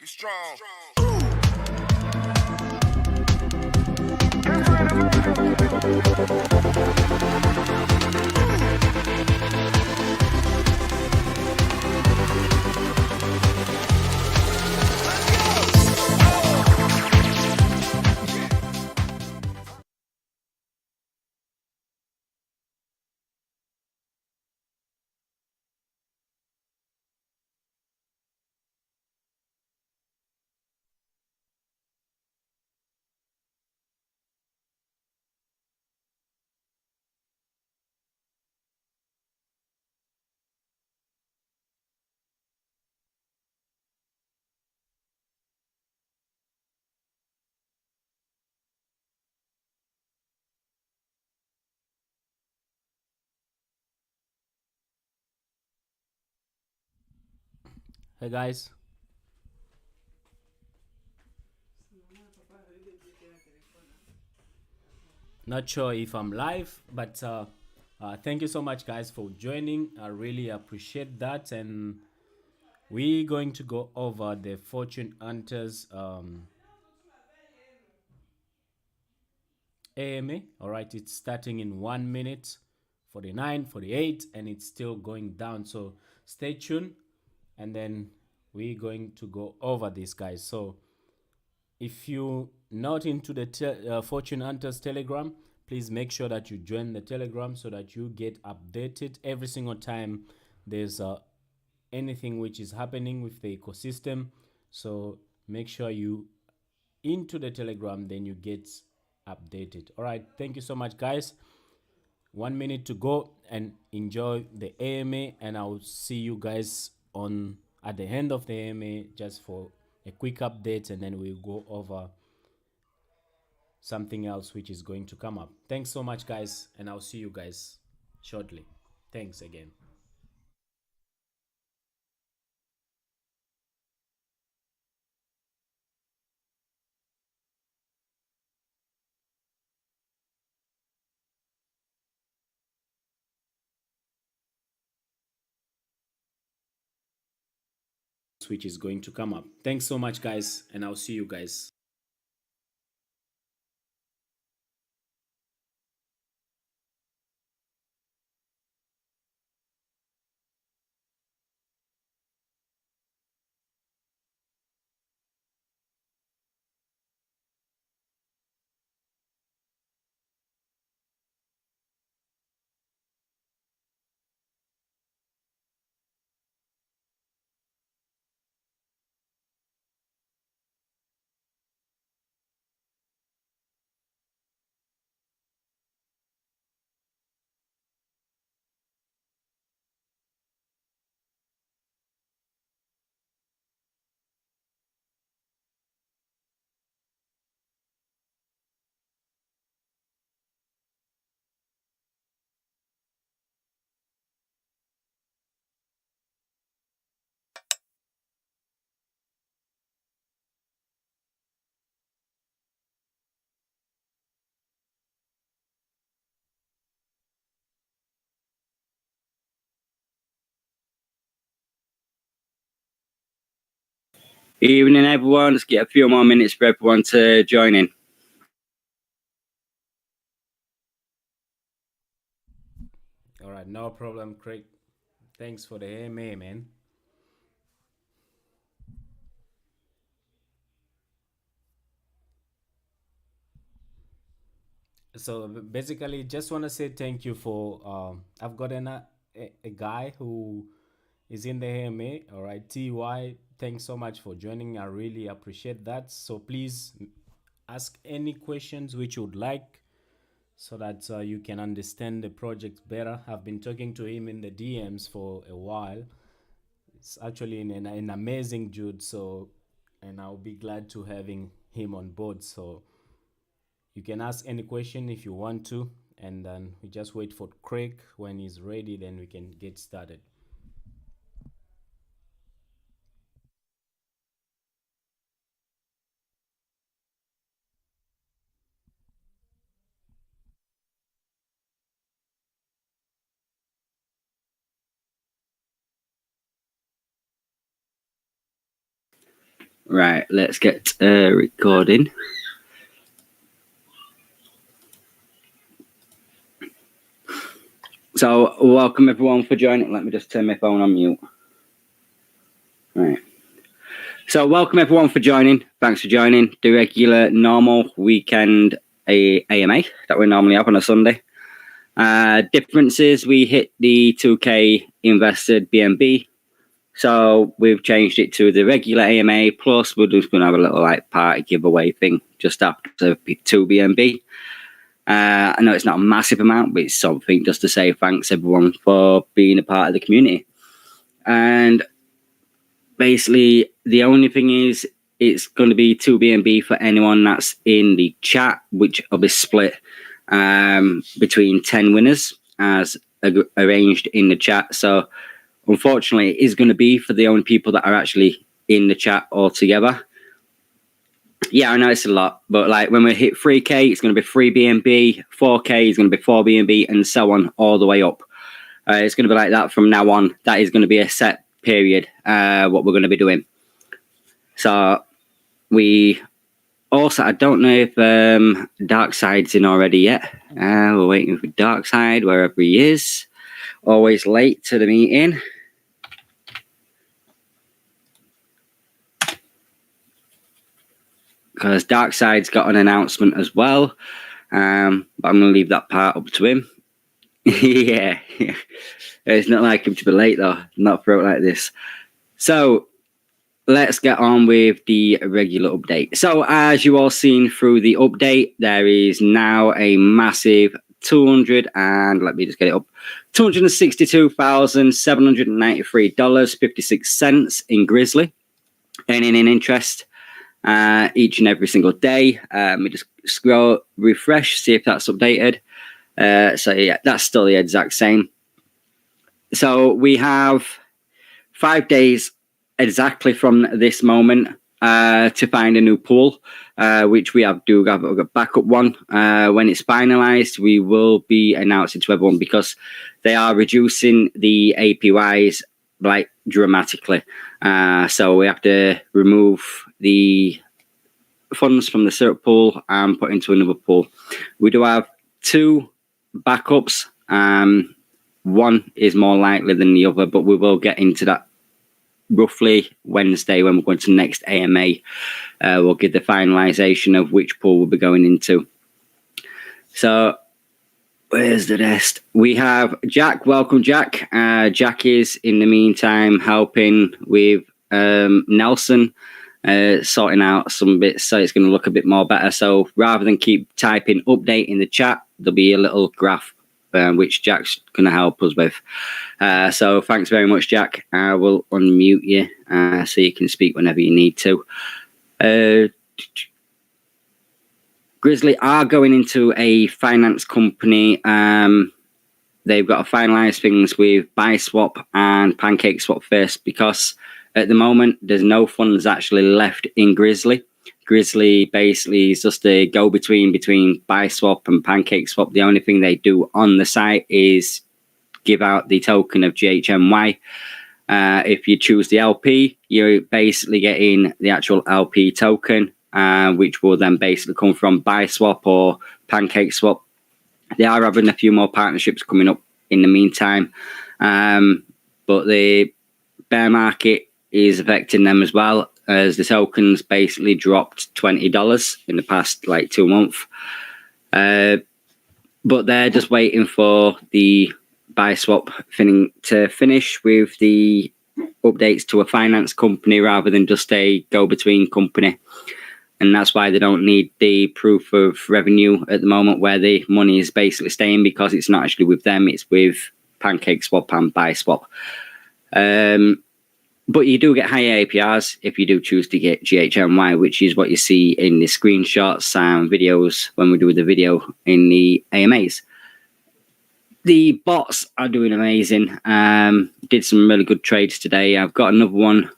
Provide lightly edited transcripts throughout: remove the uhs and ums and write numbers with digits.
Strong. Hey guys, not sure if I'm live, but thank you so much, guys, for joining. I really appreciate that. And we're going to go over the Fortune Hunters AMA. All right, it's starting in 1 minute, 49, 48, and it's still going down. So stay tuned, and then we're going to go over this, guys. So if you not into the Fortune Hunters Telegram, please make sure that you join the Telegram so that you get updated every single time there's anything which is happening with the ecosystem. So make sure you into the Telegram, then you get updated. All right, thank you so much, guys. 1 minute to go and enjoy the AMA, and I'll see you guys on at the end of the AMA just for a quick update, and then we'll go over something else which is going to come up. Thanks so much, guys, and I'll see you guys shortly. Thanks again. Which is going to come up. Thanks so much, guys, and I'll see you guys. Evening, everyone. Let's get a few more minutes for everyone to join in. All right, no problem, Craig. Thanks for the AMA, man. So basically, just want to say thank you for. I've got a guy who is in the AMA. All right, TY. Thanks so much for joining. I really appreciate that. So please ask any questions which you would like, so that you can understand the project better. I've been talking to him in the DMs for a while. It's actually an amazing dude. So, and I'll be glad to having him on board. So you can ask any question if you want to, and then we just wait for Craig. When he's ready, then we can get started. Right, let's get recording. So, welcome everyone for joining. Let me just turn my phone on mute. Right. So, welcome everyone for joining. Thanks for joining the regular, normal weekend AMA that we normally have on a Sunday. Differences, we hit the 2K invested BNB. So we've changed it to the regular AMA, plus we're just going to have a little like party giveaway thing just after 2 BNB. I know it's not a massive amount, but it's something just to say thanks everyone for being a part of the community. And basically, the only thing is it's going to be 2 BNB for anyone that's in the chat, which will be split between 10 winners as arranged in the chat. So unfortunately, it is going to be for the only people that are actually in the chat altogether. Yeah, I know it's a lot, but like when we hit 3K, it's going to be 3 BNB, 4K is going to be 4 BNB, and so on all the way up. It's going to be like that from now on. That is going to be a set period, what we're going to be doing. So we also, I don't know if Darkside's in already yet. We're waiting for Darkside, wherever he is. Always late to the meeting. Because Darkside's got an announcement as well. But I'm going to leave that part up to him. Yeah. It's not like him to be late, though. Not for it like this. So, let's get on with the regular update. So, as you all seen through the update, there is now a massive $262,793.56 in Grizzly, earning in interest each and every single day. We just scroll, refresh, see if that's updated. So yeah, that's still the exact same. So we have 5 days exactly from this moment to find a new pool, which we have a backup one. When it's finalized, we will be announcing to everyone because they are reducing the APYs like dramatically. So we have to remove the funds from the syrup pool and put into another pool. We do have 2 backups. One is more likely than the other, but we will get into that roughly Wednesday when we're going to the next AMA. We'll give the finalization of which pool we'll be going into. So where's the rest? We have Jack. Welcome, Jack. Jack is in the meantime helping with Nelson, sorting out some bits so it's going to look a bit more better. So rather than keep typing update in the chat, there'll be a little graph which Jack's going to help us with. So thanks very much, Jack. I will unmute you so you can speak whenever you need to. Grizzly are going into a finance company. They've got to finalize things with BuySwap and PancakeSwap first because at the moment there's no funds actually left in Grizzly. Grizzly basically is just a go-between between BuySwap and PancakeSwap. The only thing they do on the site is give out the token of GHMY. If you choose the LP, you're basically getting the actual LP token, which will then basically come from BuySwap or PancakeSwap. They are having a few more partnerships coming up in the meantime, but the bear market is affecting them as well, as the tokens basically dropped $20 in the past 2 months. But they're just waiting for the BuySwap to finish with the updates to a finance company rather than just a go-between company. And that's why they don't need the proof of revenue at the moment where the money is basically staying, because it's not actually with them, it's with PancakeSwap and BuySwap. But you do get higher APRs if you do choose to get GHMY, which is what you see in the screenshots and videos when we do the video in the AMAs. The bots are doing amazing. Did some really good trades today. I've got another one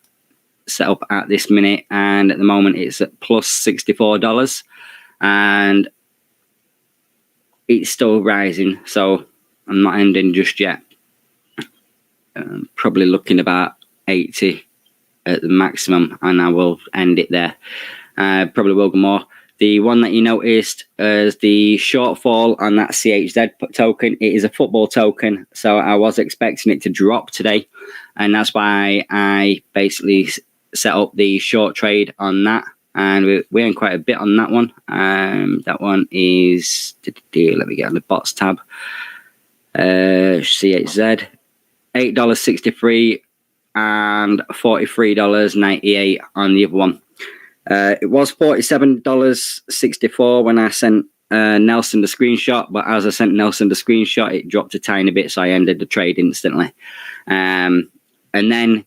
set up at this minute, and at the moment it's at plus $64, and it's still rising. So I'm not ending just yet. Probably looking about 80 at the maximum, and I will end it there. Probably will go more. The one that you noticed is the shortfall on that CHZ token. It is a football token, so I was expecting it to drop today, and that's why I basically set up the short trade on that, and we earned quite a bit on that one. That one is, let me get on the bots tab. CHZ, $8.63 and $43.98 on the other one. It was $47.64 when I sent Nelson the screenshot, but as I sent Nelson the screenshot, it dropped a tiny bit, so I ended the trade instantly. And then,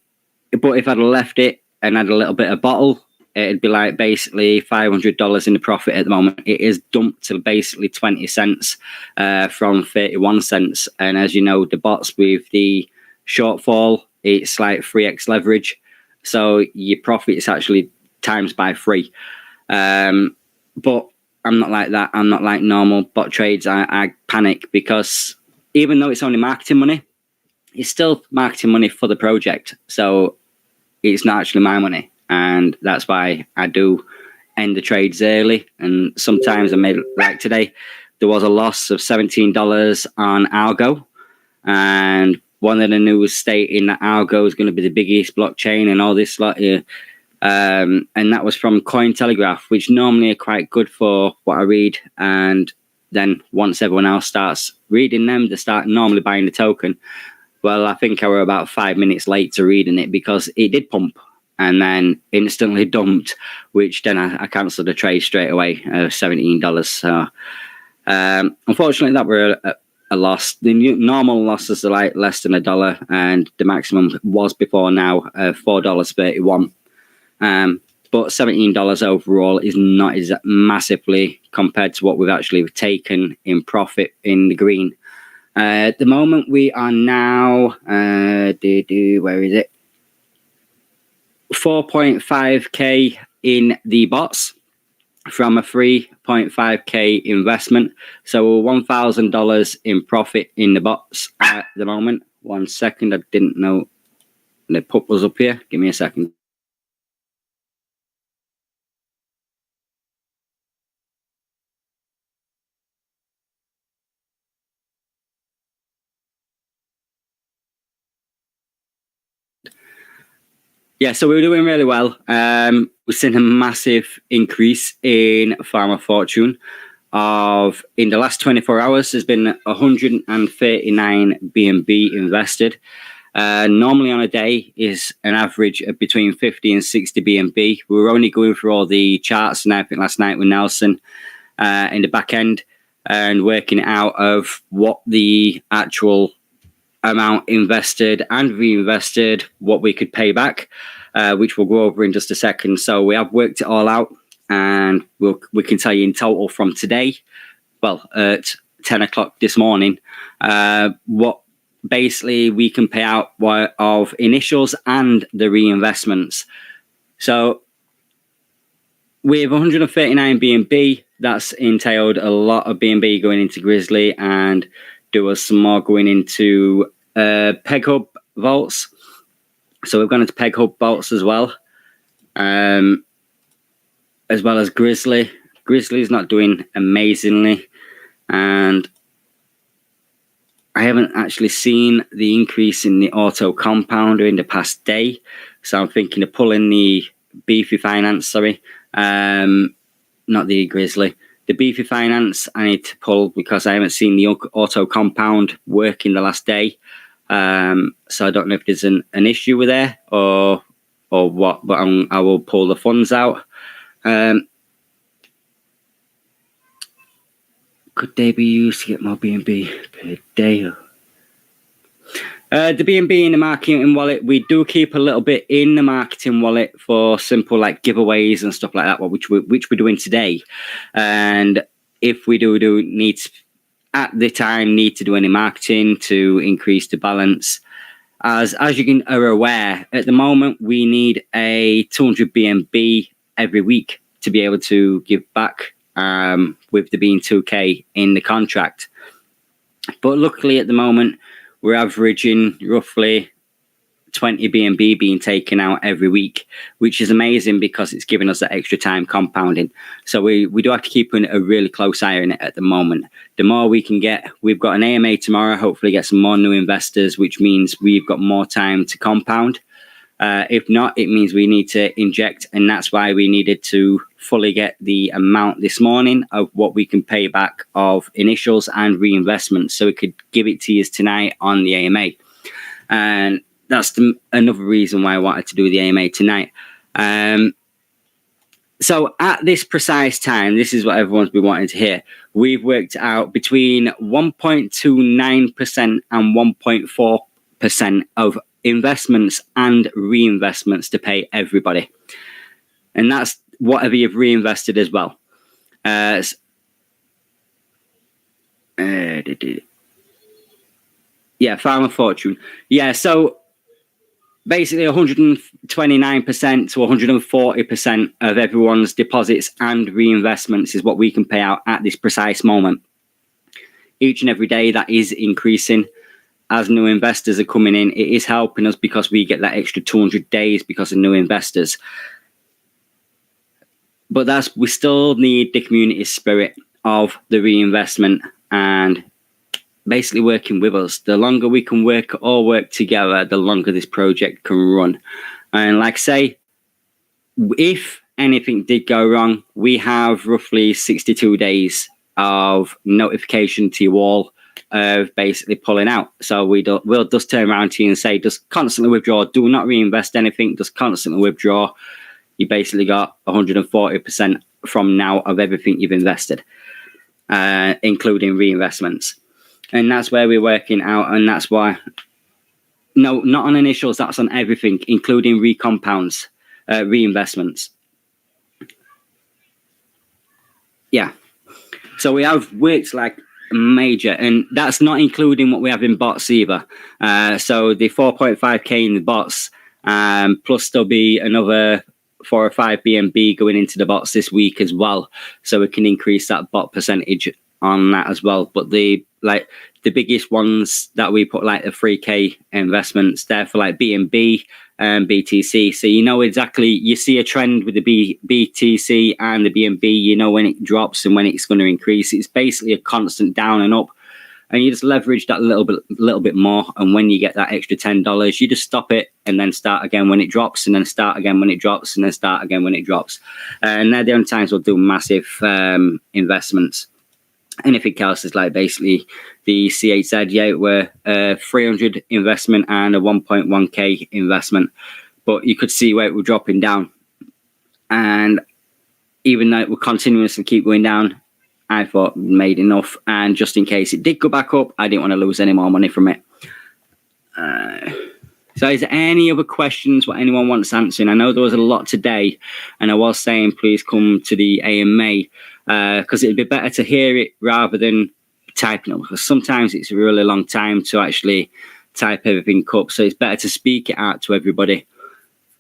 but if I'd have left it and had a little bit of bottle, it'd be like basically $500 in the profit at the moment. It is dumped to basically 20 cents from 31 cents. And as you know, the bots with the shortfall, it's like 3x leverage. So your profit is actually times by 3. But I'm not like that. I'm not like normal bot trades. I panic because even though it's only marketing money, it's still marketing money for the project. So it's not actually my money. And that's why I do end the trades early. And sometimes I made, like today, there was a loss of $17 on Algo. And one of the news stating that Algo is going to be the biggest blockchain and all this lot here. And that was from Cointelegraph, which normally are quite good for what I read. And then once everyone else starts reading them, they start normally buying the token. Well, I think I were about 5 minutes late to reading it because it did pump and then instantly dumped, which then I cancelled the trade straight away, $17. So unfortunately, that were a loss. The normal losses are like less than $1, and the maximum was before now $4.31. But $17 overall is not as massively compared to what we've actually taken in profit in the green. At the moment, we are now, where is it? 4.5k in the bots from a 3.5k investment. So $1,000 in profit in the bots at the moment. 1 second, I didn't know the put was up here. Give me a second. Yeah, so we're doing really well. We've seen a massive increase in Farmer Fortune. In the last 24 hours, there's been 139 BNB invested. Normally on a day is an average of between 50 and 60 BNB. We were only going through all the charts and everything last night with Nelson in the back end and working out of what the actual amount invested and reinvested, what we could pay back, which we'll go over in just a second. So we have worked it all out, and we can tell you in total from today, well, at 10 o'clock this morning, what basically we can pay out of initials and the reinvestments. So with 139 BNB, that's entailed a lot of BNB going into Grizzly, and there was some more going into Peg Hub vaults. So we've gone into Peg Hub vaults as well as Grizzly. Grizzly is not doing amazingly, and I haven't actually seen the increase in the auto compounder in the past day. So I'm thinking of pulling the Beefy Finance, not the Grizzly. The Beefy Finance I need to pull because I haven't seen the auto compound work in the last day. So I don't know if there's an issue with there or what, but I will pull the funds out. Could they be used to get more BNB per day? The BNB in the marketing wallet, we do keep a little bit in the marketing wallet for simple like giveaways and stuff like that, which we're doing today. And if we do need to, at the time, need to do any marketing to increase the balance, as you are aware, at the moment we need a 200 BNB every week to be able to give back, with there being 2k in the contract. But luckily at the moment we're averaging roughly 20 BNB being taken out every week, which is amazing because it's giving us that extra time compounding. So we do have to keep a really close eye on it at the moment. The more we can get, we've got an AMA tomorrow, hopefully get some more new investors, which means we've got more time to compound. If not, it means we need to inject, and that's why we needed to fully get the amount this morning of what we can pay back of initials and reinvestments, so we could give it to you tonight on the AMA. And that's another reason why I wanted to do the AMA tonight. So at this precise time, this is what everyone's been wanting to hear. We've worked out between 1.29% and 1.4% of investments and reinvestments to pay everybody. And that's whatever you've reinvested as well. Farmer Fortune. Yeah, so basically 129% to 140% of everyone's deposits and reinvestments is what we can pay out at this precise moment. Each and every day that is increasing. As new investors are coming in, it is helping us because we get that extra 200 days because of new investors. But we still need the community spirit of the reinvestment and basically working with us. The longer we can work together, the longer this project can run. And like I say, if anything did go wrong, we have roughly 62 days of notification to you all of basically pulling out. So we'll just turn around to you and say, just constantly withdraw. Do not reinvest anything. Just constantly withdraw. You basically got 140% from now of everything you've invested, including reinvestments. And that's where we're working out. And that's why, no, not on initials. That's on everything, including recompounds, reinvestments. Yeah. So we have worked like major, and that's not including what we have in bots either. So the 4.5k in the bots, plus there'll be another 4 or 5 BNB going into the bots this week as well, so we can increase that bot percentage on that as well. But the biggest ones that we put, like the 3k investments, they're for like BNB and BTC. So you know exactly, you see a trend with the BTC and the BNB, you know when it drops and when it's going to increase. It's basically a constant down and up, and you just leverage that a little bit more. And when you get that extra $10, you just stop it and then start again when it drops, and then start again when it drops, and then start again when it drops. And they're the only times we'll do massive investments. Anything else is like basically the C8Z, were 300 investment and a 1.1k investment. But you could see where it was dropping down. And even though it would continuously keep going down, I thought made enough. And just in case it did go back up, I didn't want to lose any more money from it. So is there any other questions what anyone wants answering? I know there was a lot today, and I was saying please come to the AMA, because it'd be better to hear it rather than typing it, because sometimes it's a really long time to actually type everything up. So it's better to speak it out to everybody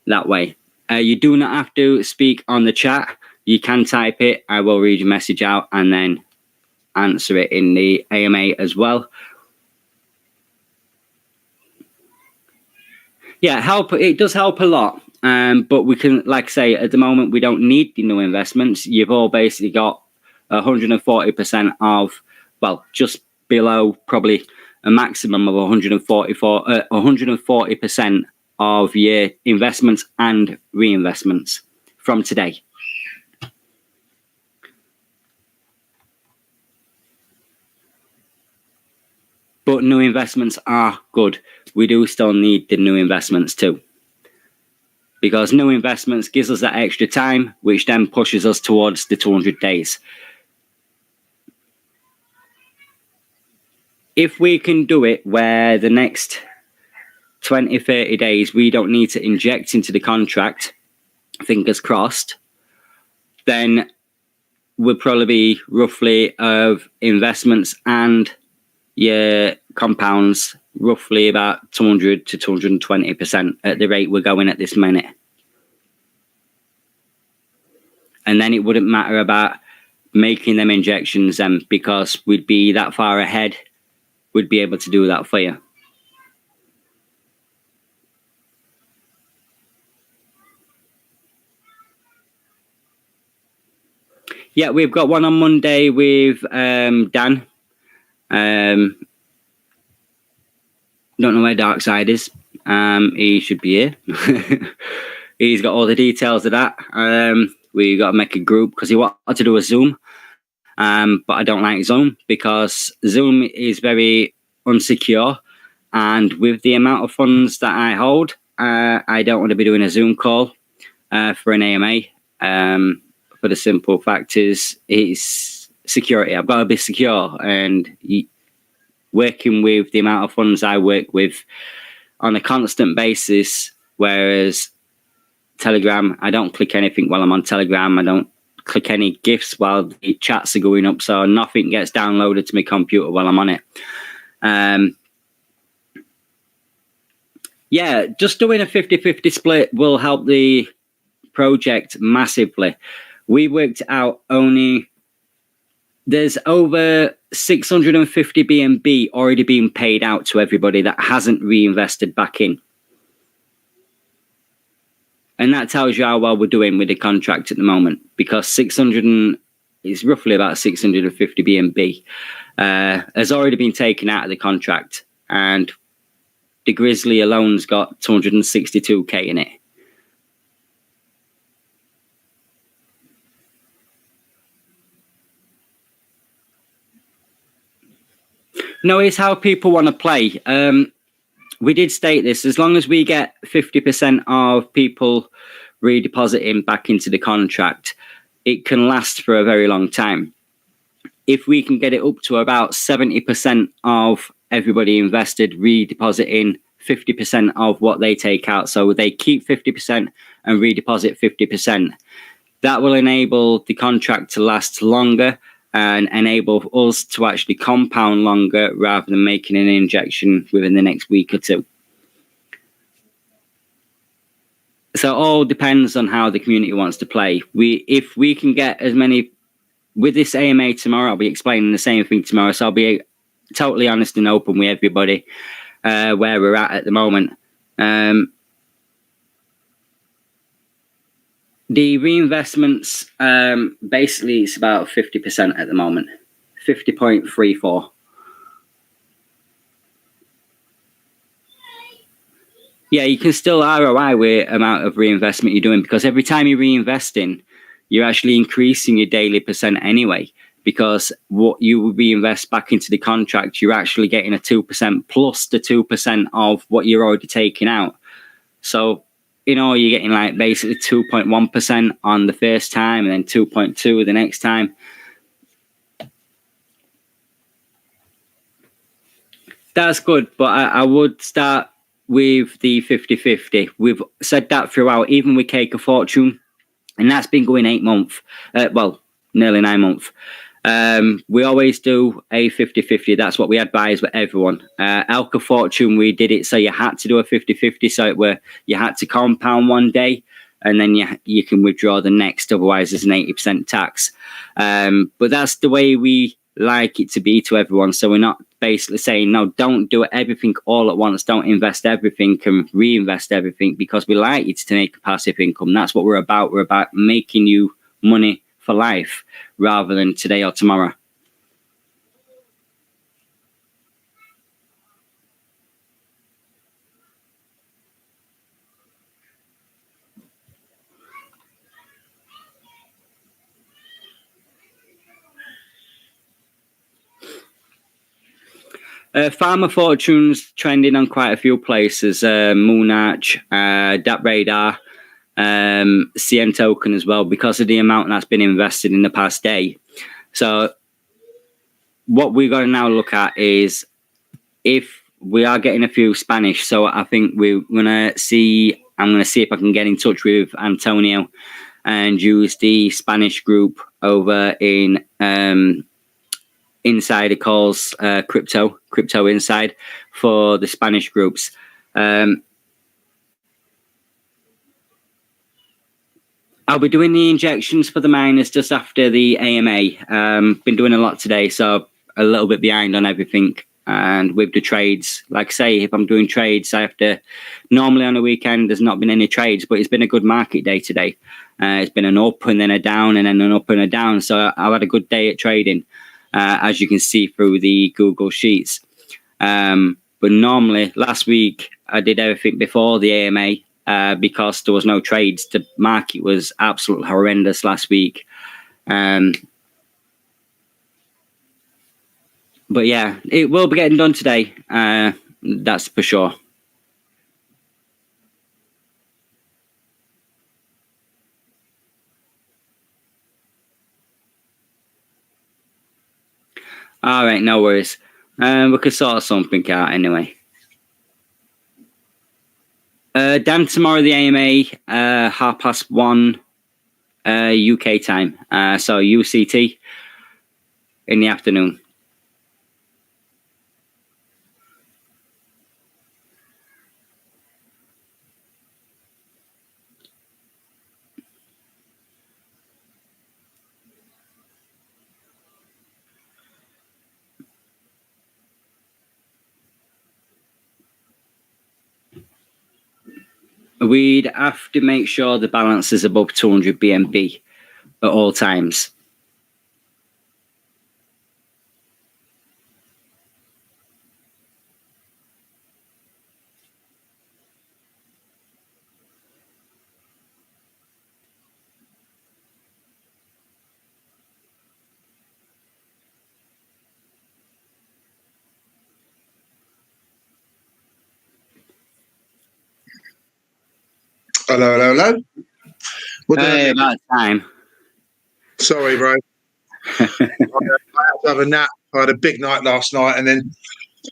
that way. You do not have to speak on the chat. You can type it. I will read your message out and then answer it in the AMA as well. Yeah, it does help a lot. But we can, like I say, at the moment, we don't need the new investments. You've all basically got 140% of, well, just below probably a maximum of 140% of your investments and reinvestments from today. But new investments are good. We do still need the new investments too, because new investments gives us that extra time, which then pushes us towards the 200 days. If we can do it where the next 20, 30 days, we don't need to inject into the contract, fingers crossed, then we'll probably be roughly of investments and your compounds roughly about 200 to 220% at the rate we're going at this minute. And then it wouldn't matter about making them injections then, because we'd be that far ahead. We'd be able to do that for you. Yeah, we've got one on Monday with Dan. Don't know where Darkside is. He should be here. He's got all the details of that. We got to make a group because he wanted to do a Zoom. But I don't like Zoom because Zoom is very unsecure. And with the amount of funds that I hold, I don't want to be doing a Zoom call for an AMA. For the simple fact is, it's security. I've got to be secure. And working with the amount of funds I work with on a constant basis, whereas Telegram, I don't click anything while I'm on Telegram. I don't click any GIFs while the chats are going up, so nothing gets downloaded to my computer while I'm on it. Yeah, just doing a 50-50 split will help the project massively. We worked out there's over 650 BNB already being paid out to everybody that hasn't reinvested back in. And that tells you how well we're doing with the contract at the moment, because it's roughly about 650 BNB has already been taken out of the contract, and the Grizzly alone's got 262k in it. No, it's how people want to play. We did state this, as long as we get 50% of people redepositing back into the contract, it can last for a very long time. If we can get it up to about 70% of everybody invested redepositing 50% of what they take out, so they keep 50% and redeposit 50%, that will enable the contract to last longer and enable us to actually compound longer rather than making an injection within the next week or two. So it all depends on how the community wants to play. If we can get as many with this AMA tomorrow, I'll be explaining the same thing tomorrow. So I'll be totally honest and open with everybody where we're at the moment. The reinvestments, basically, it's about 50% at the moment, 50.34. Yeah, you can still ROI with amount of reinvestment you're doing, because every time you're reinvesting, you're actually increasing your daily percent anyway, because what you reinvest back into the contract, you're actually getting a 2% plus the 2% of what you're already taking out. So, you're getting like basically 2.1% on the first time and then 2.2 the next time. That's good, but I would start with the 50-50. We've said that throughout, even with Cake of Fortune, and that's been going 8 months. Well, nearly 9 months. We always do a 50-50. That's what we advise with everyone. Alka Fortune, we did it so you had to do a 50-50, so you had to compound one day and then you can withdraw the next, otherwise there's an 80% tax. But that's the way we like it to be to everyone. So we're not basically saying, no, don't do everything all at once, don't invest everything and reinvest everything, because we like it to make a passive income. That's what we're about. We're about making you money for life rather than today or tomorrow. Farmer Fortune's trending on quite a few places. Moonarch, Dat Radar, CN Token as well, because of the amount that's been invested in the past day. So what we're going to now look at is if we are getting a few Spanish. So I think I'm going to see if I can get in touch with Antonio and use the Spanish group over in Insider Calls Crypto Inside for the Spanish groups. I'll be doing the injections for the miners just after the AMA. Been doing a lot today, so a little bit behind on everything. And with the trades, like I say, if I'm doing trades, I have to, normally on the weekend, there's not been any trades, but it's been a good market day today. It's been an up and then a down and then an up and a down. So I've had a good day at trading, as you can see through the Google Sheets. But normally last week I did everything before the AMA, because there was no trades. The market was absolutely horrendous last week. But yeah, it will be getting done today. That's for sure. All right, no worries. We could sort something out anyway. Dan, tomorrow the AMA, 1:30 UK time. So UCT in the afternoon. We'd have to make sure the balance is above 200 BNB at all times. Hello. Hey, about time. Sorry, bro. I had to have a nap. I had a big night last night, and then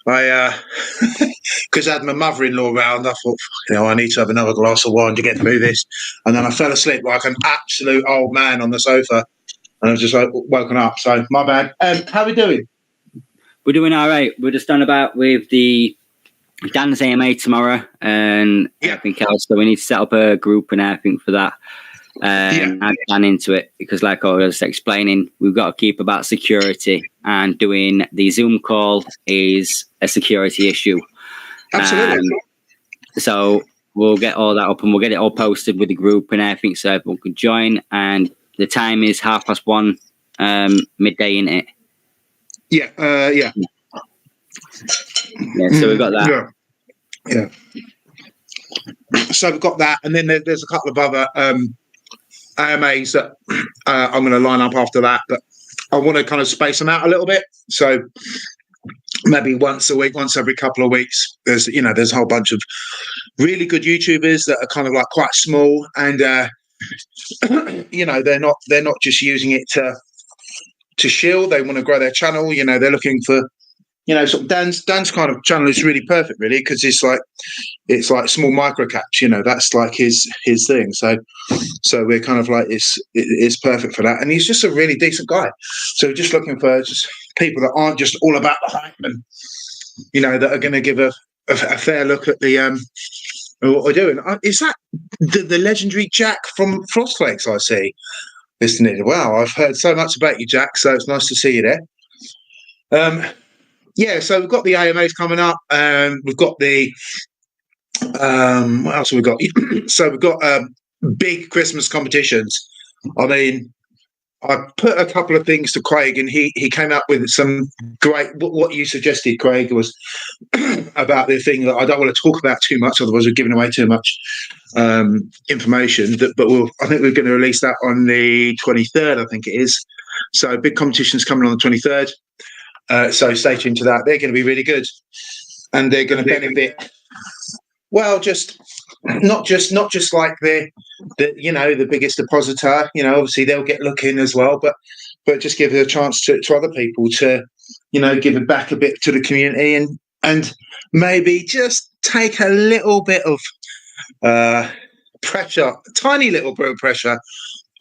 because I had my mother-in-law around, I thought, I need to have another glass of wine to get through this. And then I fell asleep like an absolute old man on the sofa, and I've just woken up. So my bad. How are we doing? We're doing all right. We're just done about with the Dan's AMA tomorrow and everything else. So we need to set up a group and everything for that. Add Dan into it, because like I was explaining, we've got to keep about security, and doing the Zoom call is a security issue. Absolutely. So we'll get all that up and we'll get it all posted with the group and everything so everyone can join. And the time is 1:30 midday, in it. Yeah. Yeah, so we've got that. Yeah. So we've got that, and then there's a couple of other AMAs that I'm going to line up after that, but I want to kind of space them out a little bit. So maybe once a week, once every couple of weeks. There's a whole bunch of really good YouTubers that are kind of like quite small, and they're not just using it to shield. They want to grow their channel. They're looking for sort of Dan's kind of channel is really perfect, really, because it's like small micro caps. That's like his thing. So we're kind of like it's perfect for that, and he's just a really decent guy. So we're just looking for just people that aren't just all about the hype, and that are going to give a fair look at the what we're doing. Is that the legendary Jack from Frostflakes? I see. Listening. Wow, I've heard so much about you, Jack. So it's nice to see you there. So we've got the AMAs coming up. We've got the what else have we got? So we've got big Christmas competitions. I mean, I put a couple of things to Craig, and he came up with some great. What you suggested, Craig, was about the thing that I don't want to talk about too much, otherwise we're giving away too much information. But I think we're going to release that on the 23rd. I think it is. So big competitions coming on the 23rd. So stay tuned to that. They're going to be really good, and they're going to benefit. Well, just not just like the biggest depositor. Obviously they'll get looking as well, but just give it a chance to other people to give it back a bit to the community, and maybe just take a little bit of pressure, a tiny little bit of pressure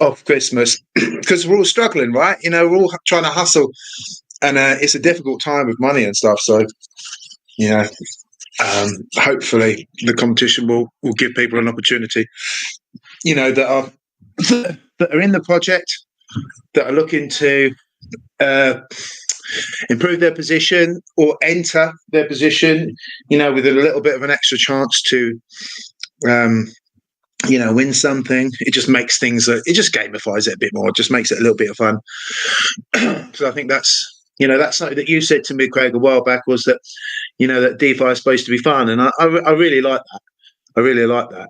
off Christmas, because we're all struggling, right? We're all trying to hustle. And it's a difficult time with money and stuff. So, hopefully the competition will give people an opportunity, that are in the project, that are looking to improve their position or enter their position, with a little bit of an extra chance to, win something. It just makes things, it just gamifies it a bit more. It just makes it a little bit of fun. So I think that's something that you said to me, Craig, a while back, was that, that DeFi is supposed to be fun. And I really like that. I really like that.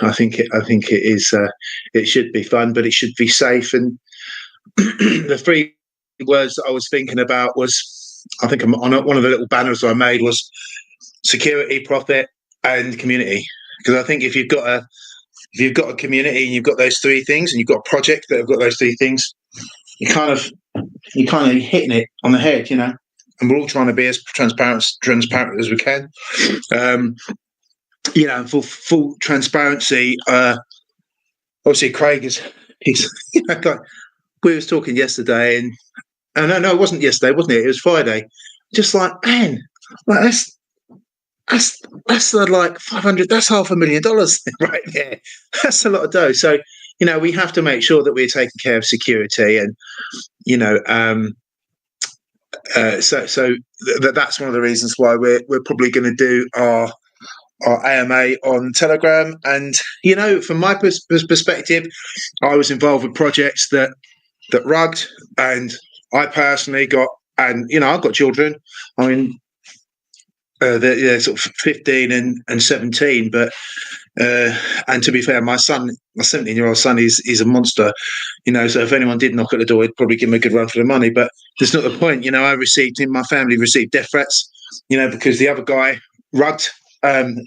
I think it is, it should be fun, but it should be safe. And the three words that I was thinking about was, I think on one of the little banners I made was security, profit, and community. Because I think if you've got a community and you've got those three things, and you've got a project that have got those three things, you're kind of hitting it on the head, And we're all trying to be as transparent as we can. For full transparency, obviously Craig he's like, we was talking yesterday, and no, it wasn't yesterday, wasn't it? It was Friday. Just like, man, like that's like 500. That's $500,000 right there. That's a lot of dough. So we have to make sure that we're taking care of security, and so that's one of the reasons why we're probably going to do our AMA on Telegram. And from my perspective, I was involved with projects that rugged, and I personally got, and I've got children. I mean, they're sort of 15 and 17, but and to be fair, my 17-year-old son is a monster, so if anyone did knock at the door, he'd probably give him a good run for the money. But that's not the point. My family received death threats, because the other guy rugged,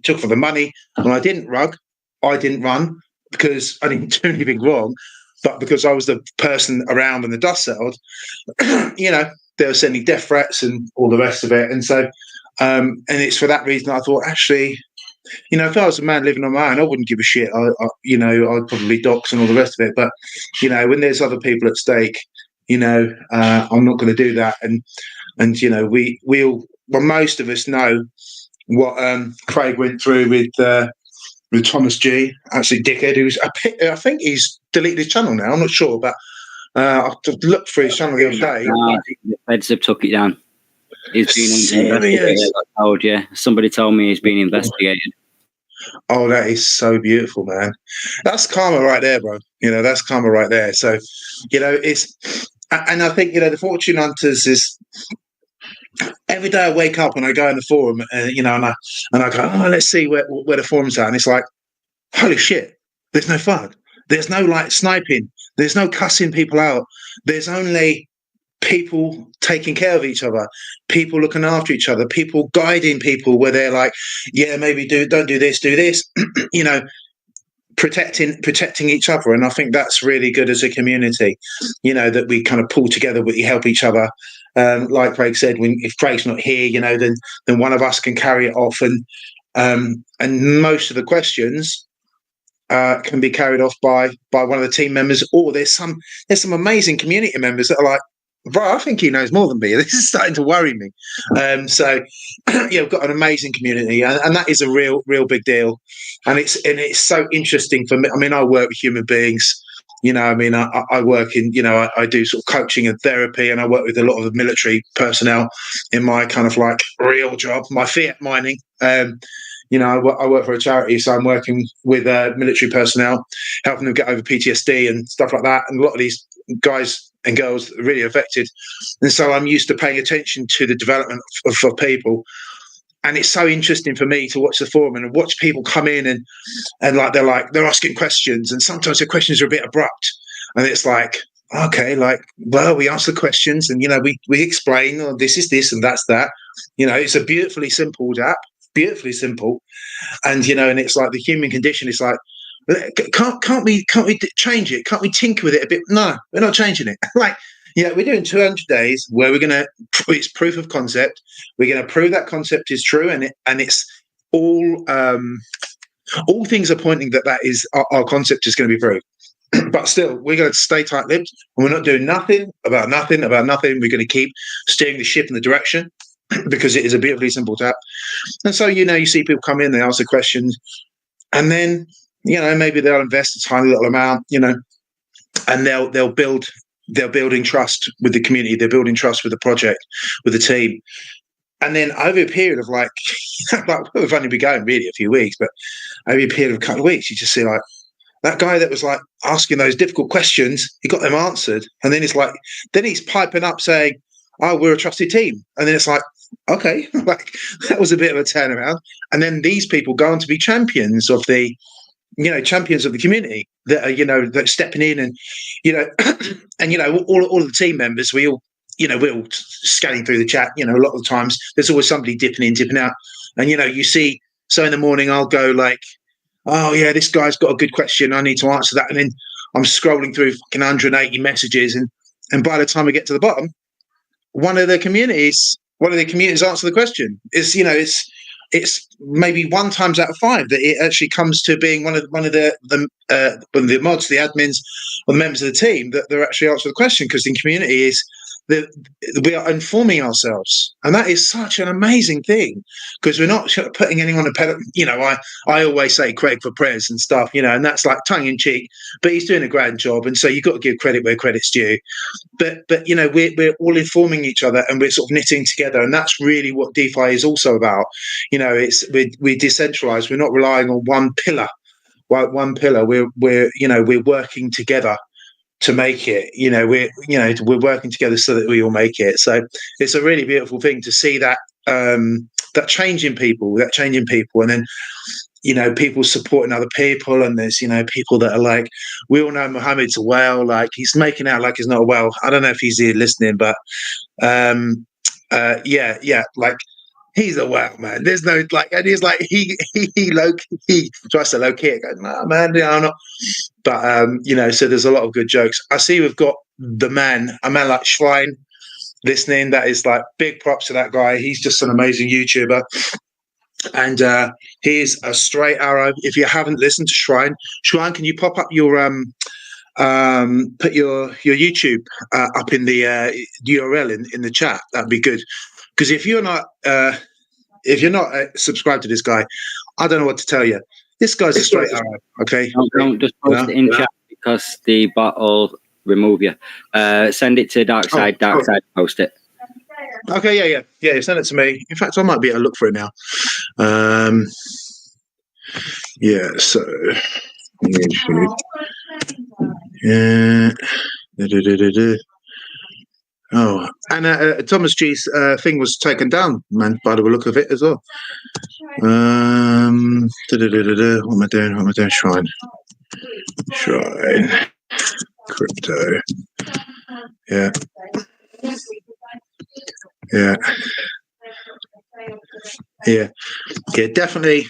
took for the money, and I didn't rug. I didn't run because I didn't do anything wrong, but because I was the person around when the dust settled, they were sending death threats and all the rest of it. And so, and it's for that reason I thought, actually, if I was a man living on my own, I wouldn't give a shit. I'd probably dox and all the rest of it. But, when there's other people at stake, I'm not going to do that. And most of us know what Craig went through with Thomas G, actually dickhead, I think he's deleted his channel now. I'm not sure, but I've looked through his channel the other day. The feds have took it down. He's been investigated. I told you. Somebody told me he's been investigated. Oh, that is so beautiful, man. That's karma right there, bro. That's karma right there. So, it's, and I think, the Fortune Hunters is, every day I wake up and I go in the forum, and I go, oh, let's see where the forum's at. And it's like, holy shit, there's no fun. There's no sniping. There's no cussing people out. There's only people taking care of each other, people looking after each other, people guiding people where they're like, yeah, maybe don't do this, do this, protecting each other. And I think that's really good as a community, that we kind of pull together, we help each other. Like Craig said, if Craig's not here, then one of us can carry it off, and most of the questions can be carried off by one of the team members, or there's some amazing community members that are like, bro, I think he knows more than me. This is starting to worry me. So we've got an amazing community, and that is a real big deal. And it's so interesting for me. I mean, I work with human beings. I work in, I do sort of coaching and therapy, and I work with a lot of the military personnel in my kind of like real job, my fiat mining. I work for a charity, so I'm working with military personnel, helping them get over PTSD and stuff like that. And a lot of these guys and girls are really affected. And so I'm used to paying attention to the development of people. And it's so interesting for me to watch the forum and watch people come in and they're asking questions. And sometimes the questions are a bit abrupt. And it's like, okay, we answer the questions and, we explain, oh, this is this and that's that. It's a beautifully simple app, beautifully simple. And, and it's like the human condition is like, can't we change it? Can't we tinker with it a bit? No, we're not changing it. We're doing 200 days where it's proof of concept. We're going to prove that concept is true, and it's all things are pointing that is our concept is going to be proved. But still, we're going to stay tight-lipped, and we're not doing nothing about nothing. We're going to keep steering the ship in the direction, because it is a beautifully simple tap. And so, you see people come in, they ask the questions, and then maybe they'll invest a tiny little amount, and they'll build they're building trust with the community, they're building trust with the project, with the team. And then over a period of like we've only been going really a few weeks, but over a period of a couple of weeks, you just see like that guy that was like asking those difficult questions, he got them answered. And then then he's piping up saying, "Oh, we're a trusted team." And then it's like, okay, like that was a bit of a turnaround. And then these people go on to be champions of the community that are, that stepping in and, and, all of the team members, we're all scanning through the chat, a lot of the times there's always somebody dipping in, dipping out. And, you see, so in the morning I'll go like, oh yeah, this guy's got a good question, I need to answer that. And then I'm scrolling through fucking 180 messages. And by the time I get to the bottom, one of the communities answer the question. It's maybe 1 times out of 5 that it actually comes to being one of the mods, the admins, or the members of the team that they're actually answering the question, because the community is that we are informing ourselves, and that is such an amazing thing, because we're not putting anyone a pedal. I always say Craig for prayers and stuff, and that's like tongue in cheek, but he's doing a grand job, and so you've got to give credit where credit's due. But we're all informing each other, and we're sort of knitting together, and that's really what DeFi is also about. We're decentralized. We're not relying on one pillar. We're working together to make it. We're working together so that we all make it. So it's a really beautiful thing to see that that change in people, and then people supporting other people. And there's people that are like, we all know Mohammed's a whale, like he's making out like he's not a whale. I don't know if he's here listening, but like he's a whale, man. There's no and he's like he tries to low key it, goes, nah, man, I'm not. But so there's a lot of good jokes. I see we've got a man like Shrine listening. That is like big props to that guy. He's just an amazing YouTuber, and he's a straight arrow. If you haven't listened to Shrine, can you pop up your put your YouTube up in the URL in the chat? That'd be good. Because if you're not subscribed to this guy, I don't know what to tell you. This guy's a straight arrow. Okay, don't just post it in chat, because the bot will remove you. Send it to Darkside. Darkside, post it. Okay, yeah. Send it to me. In fact, I might be able to look for it now. Yeah. So YouTube. Yeah. Oh, and Thomas G's thing was taken down, man, by the look of it as well. What am I doing? Shrine. Crypto. Yeah. Definitely.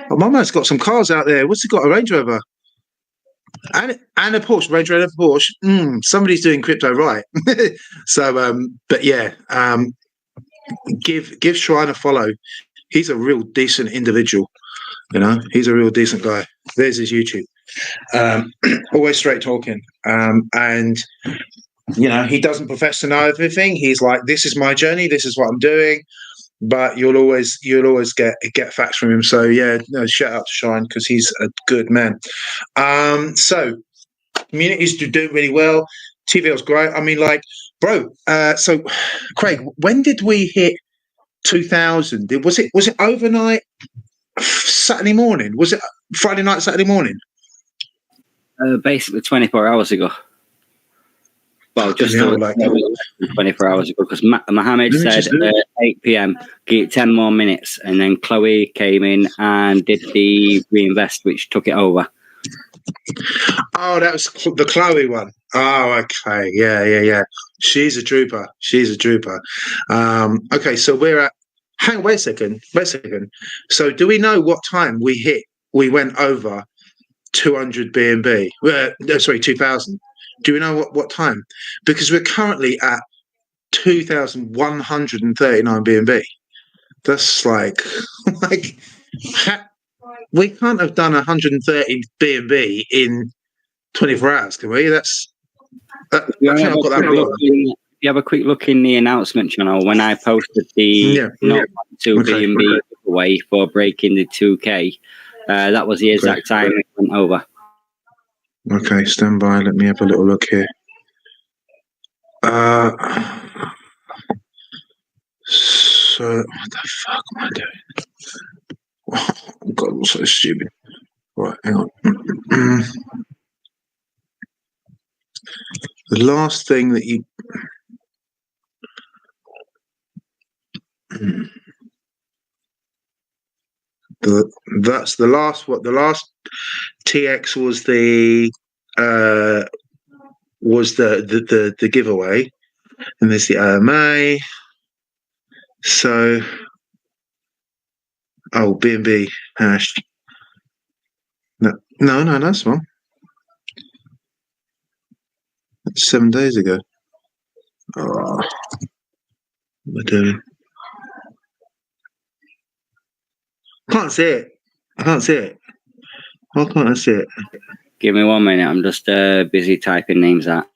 Oh, my man's got some cars out there. What's he got? A Range Rover. And a Porsche, Range Rover Porsche. Somebody's doing crypto right. So, but yeah, give Shrine a follow. He's a real decent individual. He's a real decent guy. There's his YouTube. Always straight talking. And he doesn't profess to know everything. He's like, this is my journey. This is what I'm doing. But you'll always get facts from him. So yeah, shout out to Shine, because he's a good man. So communities do really well. TVL's great. I mean, like, bro. So Craig, when did we hit 2000? Was it overnight? Saturday morning? Was it Friday night? Saturday morning? Basically 24 hours ago. Well, just 24 hours ago, because Mohammed said 8 p.m. Give it 10 more minutes, and then Chloe came in and did the reinvest, which took it over. Oh, that was the Chloe one. Oh, okay, yeah. She's a trooper. Okay, so we're at. Wait a second. So, do we know what time we went over 200 BNB? 2,000. Do we know what time? Because we're currently at 2,139 BNB. That's like we can't have done 130 BNB in 24 hours, can we? I think I've got that wrong. You have a quick look in the announcement channel when I posted the 0.2 BNB giveaway for breaking the 2K. That was the exact time it went over. Okay, stand by. Let me have a little look here. So what the fuck am I doing? Oh, God, I'm so stupid. Right, hang on. The last thing that you. That's the last. What the last TX was the giveaway, and there's the AMA. So, BNB hash. No, that's one. That's 7 days ago. Oh, what am I doing? I can't see it. Why can't I see it? Give me 1 minute. I'm just busy typing names out.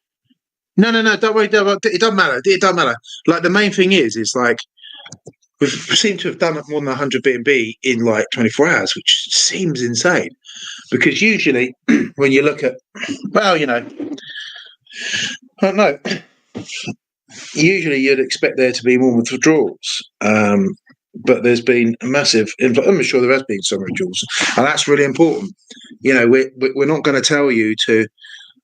No. Don't worry. It doesn't matter. It doesn't matter. Like the main thing is like we seem to have done more than 100 BNB in like 24 hours, which seems insane. Because usually, when you look at, I don't know. Usually, you'd expect there to be more withdrawals, but there's been a massive. I'm sure there has been some withdrawals, and that's really important. We're not going to tell you to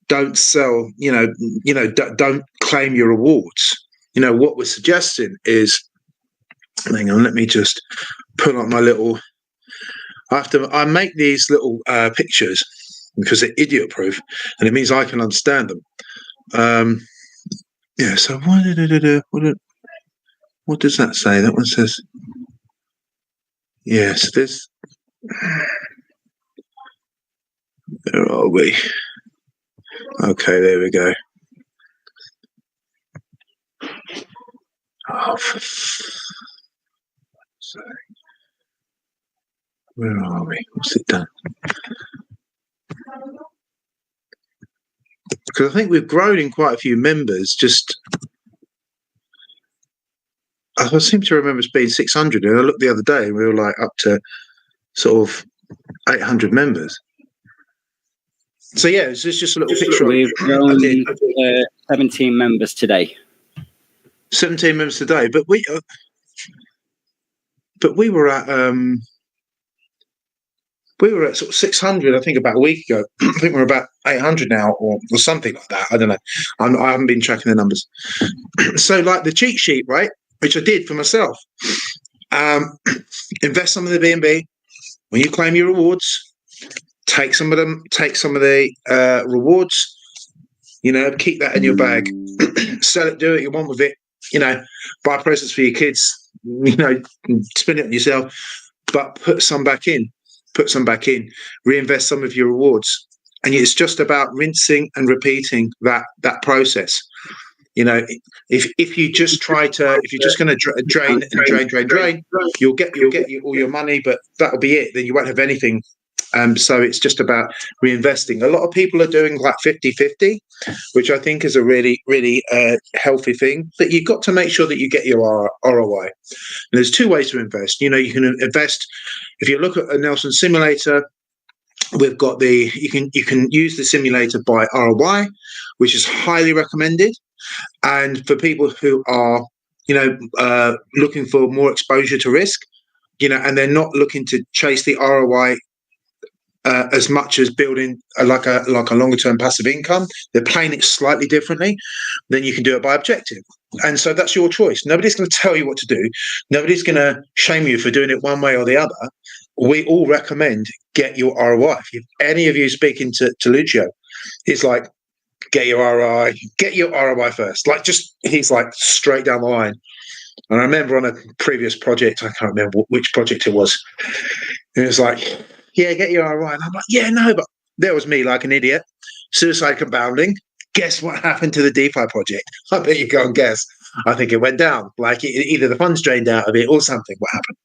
don't sell. Don't claim your rewards. What we're suggesting is. Hang on, let me just pull up my little. I make these little pictures because they're idiot proof, and it means I can understand them. So what does that say? That one says yes. This. Where are we? Okay, there we go. Oh, where are we? What's it done? Because I think we've grown in quite a few members. I seem to remember it being 600, and I looked the other day, and we were like up to sort of 800 members. So yeah, it's just a little picture. We've grown 17 members today. 17 members today, but we were at sort of 600, I think, about a week ago. I think we're about 800 now, or something like that. I don't know. I haven't been tracking the numbers. So, like the cheat sheet, right, which I did for myself. Invest some of the BNB. When you claim your rewards, take some of them. Take some of the rewards. Keep that in your bag. Sell it. Do what you want with it. Buy presents for your kids. Spend it on yourself, but put some back in. Reinvest some of your rewards, and it's just about rinsing and repeating that process. If you just if you're just going to drain, you'll get all your money, but that'll be it. Then you won't have anything. So it's just about reinvesting. A lot of people are doing like 50-50, which I think is a really, really healthy thing. But you've got to make sure that you get your ROI. And there's two ways to invest. You can invest if you look at a Nelson simulator. We've got you can use the simulator by ROI, which is highly recommended. And for people who are looking for more exposure to risk, and they're not looking to chase the ROI as much as building like a longer term passive income, they're playing it slightly differently. Then you can do it by objective, and so that's your choice. Nobody's going to tell you what to do. Nobody's going to shame you for doing it one way or the other. We all recommend get your ROI. If any of you speaking to Lucio, he's like, get your ROI first. Like, he's like straight down the line. And I remember on a previous project, I can't remember which project it was. It was like, yeah, get your ROI. And I'm like, yeah, no, but there was me like an idiot, suicide compounding. Guess what happened to the DeFi project? I bet you go and guess. I think it went down. Like either the funds drained out of it or something. What happened?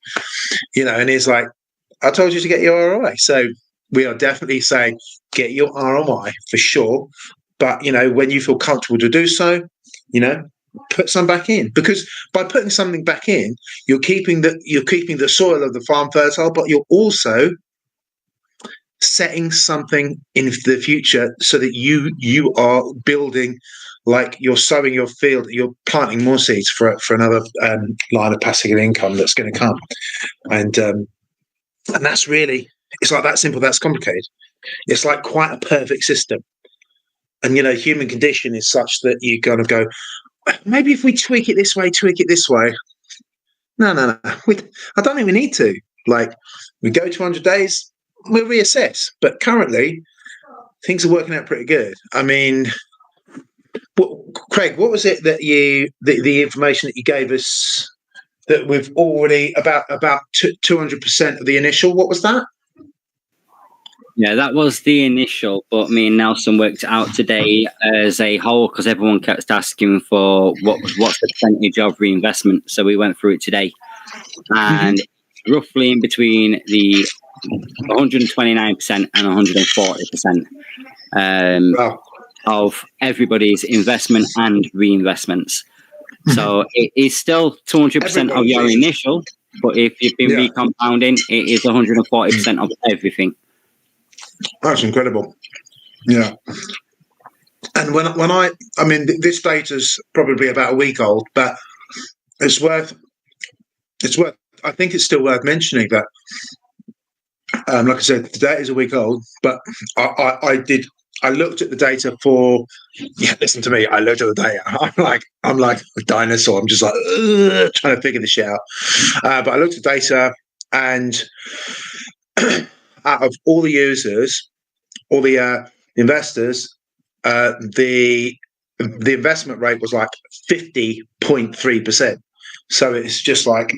And he's like, I told you to get your ROI. So we are definitely saying get your ROI for sure. But when you feel comfortable to do so, put some back in, because by putting something back in, you're keeping the soil of the farm fertile, but you're also setting something in the future so that you are building like you're sowing your field, you're planting more seeds for another line of passive income that's going to come, and that's really, it's like that simple. That's complicated. It's like quite a perfect system, and human condition is such that you kind of go, maybe if we tweak it this way. No. I don't think we need to. Like, we go 200 days, we'll reassess. But currently, things are working out pretty good. I mean, Craig, what was it that the information that you gave us that we've already about 200% of the initial? What was that? Yeah, that was the initial, but me and Nelson worked out today as a whole because everyone kept asking for what's the percentage of reinvestment. So we went through it today, and roughly in between the 129% and 140% Wow. of everybody's investment and reinvestments. So it is still 200% of your initial, but if you've been recompounding, it is 140% of everything. That's incredible. Yeah. And when I mean, this data's probably about a week old, but it's worth, I think it's still worth mentioning that, like I said, the data is a week old, but I looked at the data for, listen to me, I looked at the data. I'm like a dinosaur. I'm just like, trying to figure this shit out. But I looked at data, and out of all the users, all the investors, the investment rate was like 50.3%. So it's just like,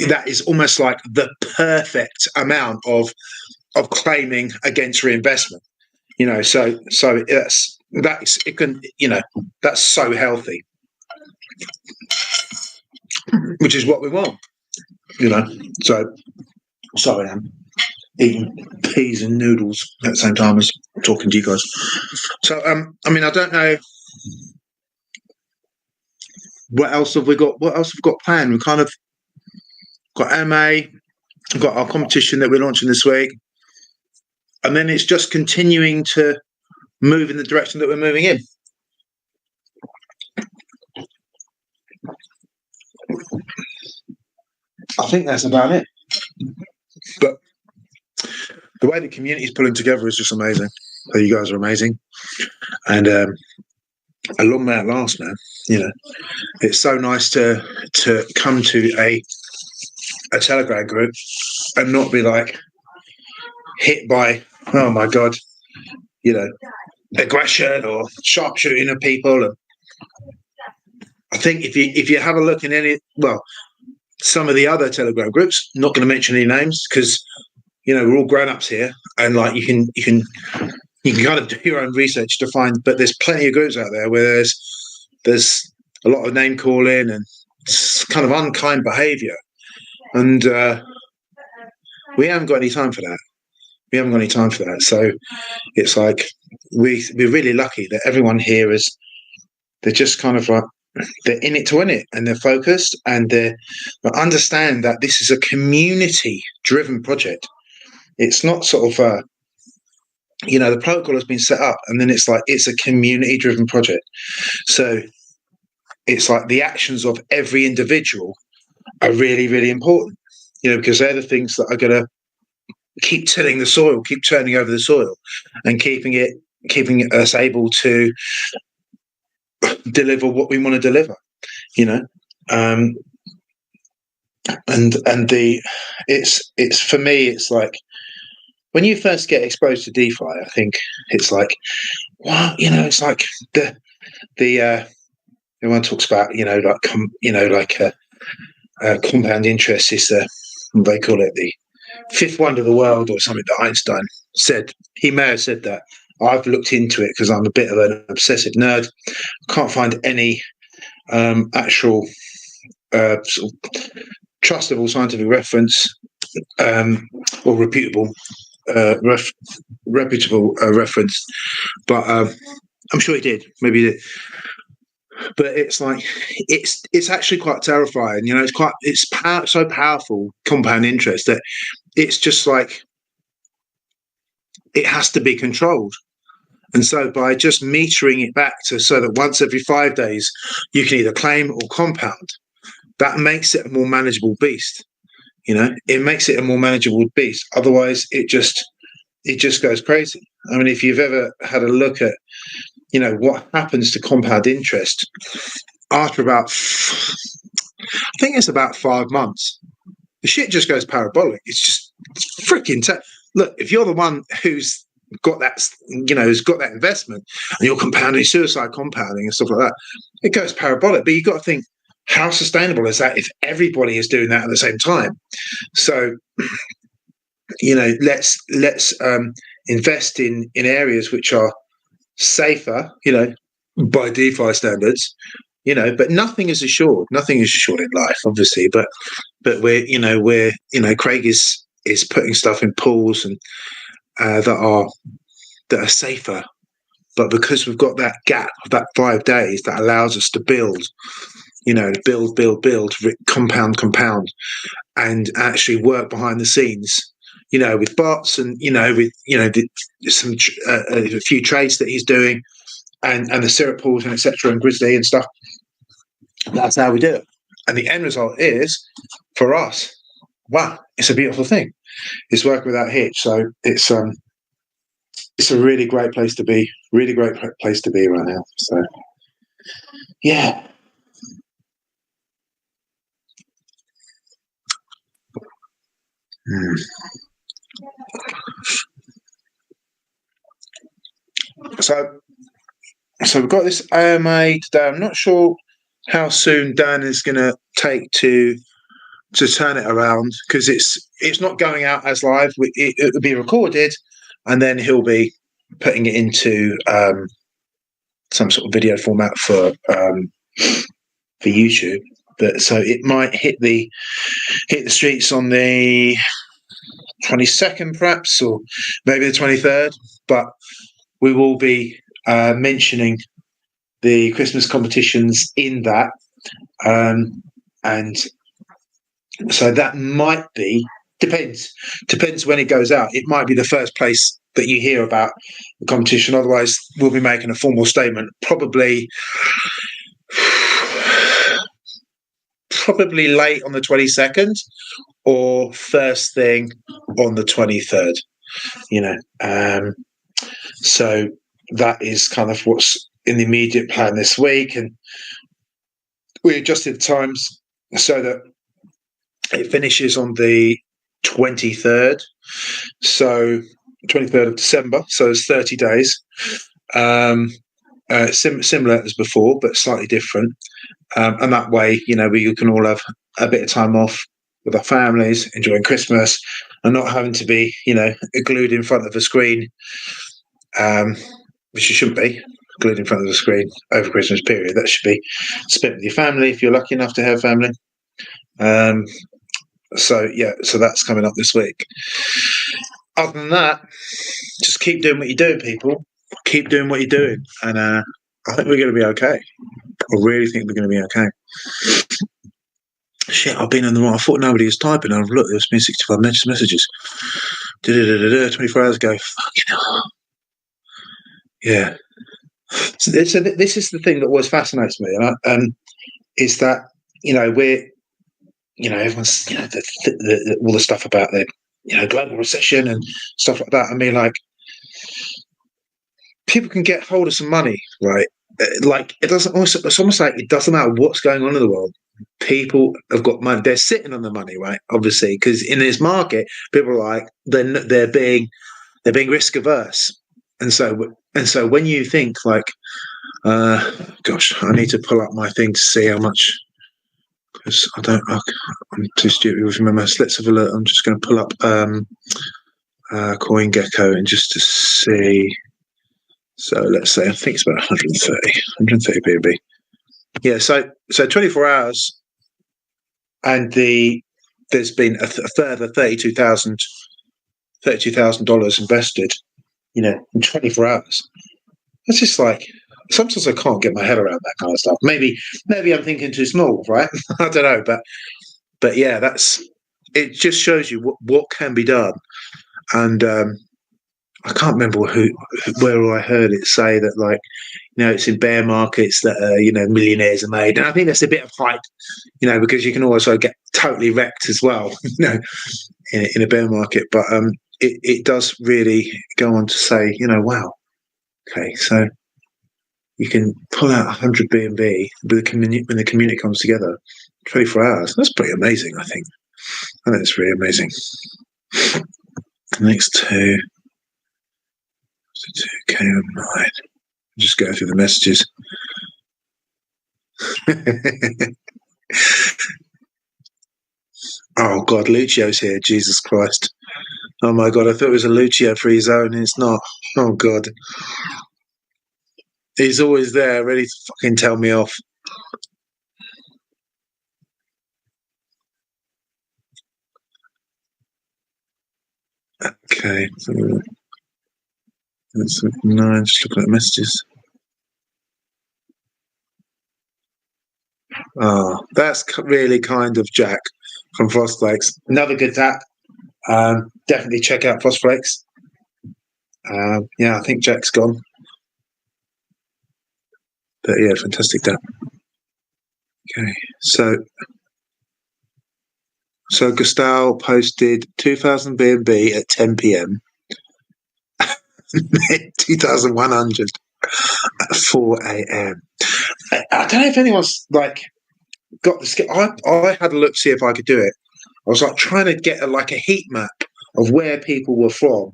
that is almost like the perfect amount of claiming against reinvestment. So that's so healthy, which is what we want. So sorry, I'm eating peas and noodles at the same time as talking to you guys. So I mean, I don't know what else have we got. What else have we got planned? We kind of got MA, we've got our competition that we're launching this week, and then it's just continuing to move in the direction that we're moving in. I think that's about it. But the way the community is pulling together is just amazing. So you guys are amazing, and a long may it last, man. It's so nice to come to a Telegram group and not be like hit by, oh my god, aggression or sharpshooting of people. And I think if you have a look in some of the other Telegram groups, not going to mention any names because we're all grown-ups here, and like you can kind of do your own research to find, but there's plenty of groups out there where there's a lot of name calling and kind of unkind behavior, and we haven't got any time for that. So it's like we're really lucky that everyone here they're just kind of like, they're in it to win it, and they're focused, and they understand that this is a community-driven project. It's not sort of the protocol has been set up, and then it's like it's a community-driven project. So it's like the actions of every individual are really, really important, because they're the things that are going to keep tilling the soil, keep turning over the soil, and keeping us able to deliver what we want to deliver. It's for me, it's like when you first get exposed to DeFi, I think it's like, wow, it's like the everyone talks about, compound interest is they call it the fifth wonder of the world or something that Einstein said. He may have said that. I've looked into it because I'm a bit of an obsessive nerd. Can't find any actual sort of trustable scientific reference or reputable reference, but I'm sure he did. Maybe he did. But it's like it's actually quite terrifying. It's so powerful, compound interest, that it's just like it has to be controlled. And so by just metering it back to so that once every 5 days you can either claim or compound, that makes it a more manageable beast. It makes it a more manageable beast. Otherwise, it just goes crazy. I mean, if you've ever had a look at, what happens to compound interest after about, I think it's about 5 months, the shit just goes parabolic. It's freaking look, if you're the one who's got that, who's got that investment and you're compounding, suicide compounding and stuff like that, it goes parabolic. But you've got to think, how sustainable is that if everybody is doing that at the same time? So, let's invest in areas which are safer, by DeFi standards, but nothing is assured. Nothing is assured in life, obviously. But Craig is putting stuff in pools and that are safer. But because we've got that gap of that 5 days, that allows us to build, build, compound, and actually work behind the scenes, with bots and, with, a few trades that he's doing and the syrup pools and etc. and Grizzly and stuff. That's how we do it. And the end result is, for us, wow, it's a beautiful thing. It's working without hitch. So it's a really great place to be. Really great place to be right now. So, yeah. So we've got this AMA today. I'm not sure how soon Dan is going to take to turn it around, because it's not going out as live. It will be recorded, and then he'll be putting it into some sort of video format for YouTube. But so it might hit the streets on the 22nd, perhaps, or maybe the 23rd. But we will be mentioning the Christmas competitions in that, and so that might be, depends when it goes out. It might be the first place that you hear about the competition. Otherwise, we'll be making a formal statement probably late on the 22nd or first thing on the 23rd. So that is kind of what's in the immediate plan this week, and we adjusted the times so that it finishes on the 23rd, so 23rd of December. So it's 30 days, similar as before, but slightly different. And that way, we can all have a bit of time off with our families, enjoying Christmas, and not having to be, glued in front of a screen, which you shouldn't be glued in front of the screen over Christmas period. That should be spent with your family if you're lucky enough to have family. So that's coming up this week. Other than that, just keep doing what you're doing, people. Keep doing what you're doing, and I think we're going to be okay. I really think we're going to be okay. Shit, I've been on the wrong. I thought nobody was typing. I've looked. There's been 65 messages. 24 hours ago. Fucking hell. Yeah. So this is the thing that always fascinates me, and is that we're everyone's all the stuff about the global recession and stuff like that. I mean, like, people can get hold of some money, right? Like, it's almost like it doesn't matter what's going on in the world. People have got money. They're sitting on the money, right? Obviously, because in this market, people are like they're being risk averse, and so when you think like, gosh, I need to pull up my thing to see how much, because I'm too stupid with my mouse. Let's have a look. I'm just going to pull up CoinGecko and just to see. So let's say I think it's about 130 BNB. Yeah, so 24 hours, and there's been a further $32,000 invested, in 24 hours. It's just like, sometimes I can't get my head around that kind of stuff. Maybe I'm thinking too small, right? I don't know, but yeah, it just shows you what can be done, and I can't remember where I heard it say that, like, it's in bear markets that millionaires are made, and I think that's a bit of hype, because you can also get totally wrecked as well, in a bear market. But it does really go on to say, wow, okay, so you can pull out 100 BNB when the community comes together, 24 hours. That's pretty amazing, I think. I think it's really amazing. Next to 2K online. Just go through the messages. Oh God, Lucio's here. Jesus Christ. Oh my God, I thought it was a Lucio free zone. It's not. Oh God. He's always there, ready to fucking tell me off. Okay. That's 9. Just looking at the messages. Oh, that's really kind of Jack from Frostflakes. Another good tap. Definitely check out Frostflakes. I think Jack's gone. But yeah, fantastic tap. Okay, so Gustavo posted 2,000 BNB at 10 p.m. 2,100 at 4 a.m. I don't know if anyone's got the skill. I had a look to see if I could do it. I was trying to get a heat map of where people were from,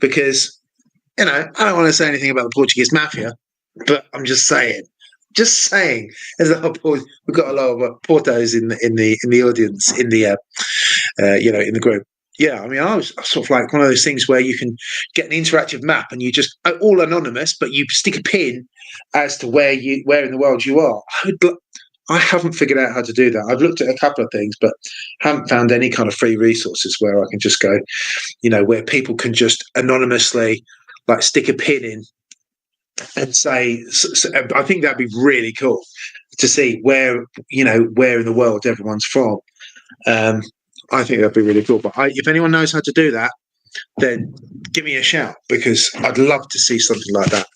because I don't want to say anything about the Portuguese mafia, but I'm just saying. There's a lot of we've got a lot of Portos in the audience in the in the group. Yeah, I mean, I was sort of one of those things where you can get an interactive map and you just all anonymous, but you stick a pin as to where in the world you are. I haven't figured out how to do that. I've looked at a couple of things, but haven't found any kind of free resources where I can just go, where people can just anonymously stick a pin in and say. So I think that'd be really cool to see where in the world everyone's from. I think that'd be really cool. But if anyone knows how to do that, then give me a shout, because I'd love to see something like that.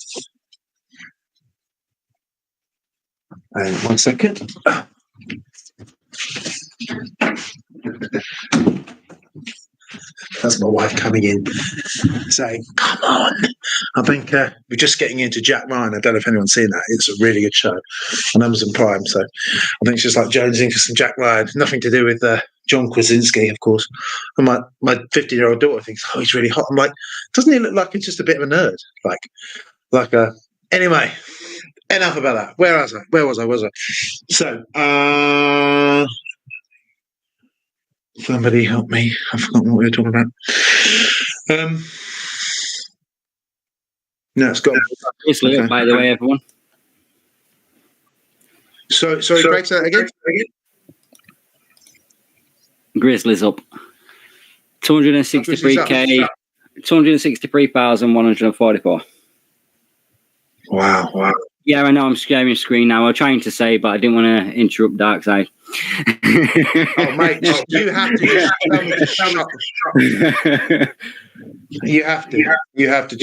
And 1 second. That's my wife coming in, saying, "Come on!" I think we're just getting into Jack Ryan. I don't know if anyone's seen that. It's a really good show on Amazon Prime. So I think it's just jonesing for some Jack Ryan. Nothing to do with John Krasinski, of course. And my 15-year-old daughter thinks, "Oh, he's really hot." I'm like, doesn't he look like he's just a bit of a nerd? Anyway, enough about that. Where was I? So, somebody help me. I've forgotten what we were talking about. No, it's gone. Okay. By the way, everyone. Sorry, Greg, say that again. Grizzlies up. 263k, 263,144. Wow. Yeah, I know I'm sharing screen now. I was trying to say, but I didn't want to interrupt Darkside. Oh, mate, you have to shut up. You have to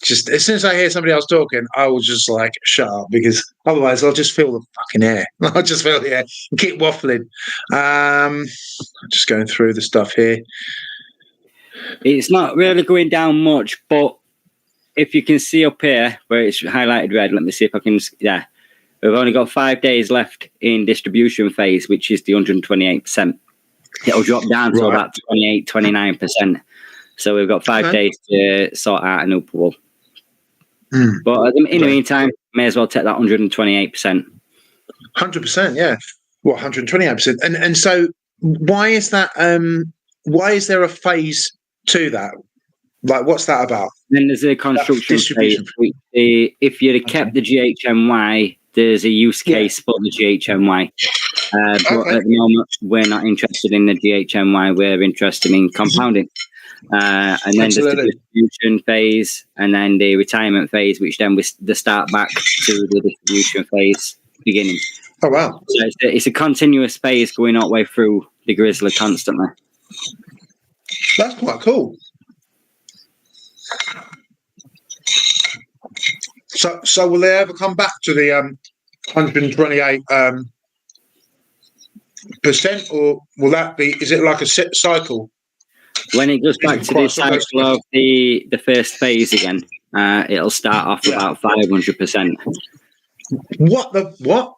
just as soon as I hear somebody else talking, I will just shut up, because otherwise I'll just feel the fucking air. I'll just feel the air and keep waffling. Just going through the stuff here. It's not really going down much, but if you can see up here where it's highlighted red, let me see if I can. Yeah, we've only got 5 days left in distribution phase, which is the 128%. It'll drop down to about 28, 29%. So we've got 5 days to sort out a new pool. But in the meantime, may as well take that 128%. 100%, yeah. 128%. And so why is that? Why is there a phase to that? What's that about? Then there's a construction phase. If you'd have kept the GHMY, there's a use case for the GHMY. But at the moment, we're not interested in the GHMY. We're interested in compounding. And then there's the distribution phase, and then the retirement phase, which then was the start back to the distribution phase beginning. Oh, wow. So it's a continuous phase going all the way through the Grizzly constantly. That's quite cool. So will they ever come back to the 128 percent, or will that be? Is it like a set cycle? When it goes back to the cycle of the first phase again, it'll start off about 500%. What?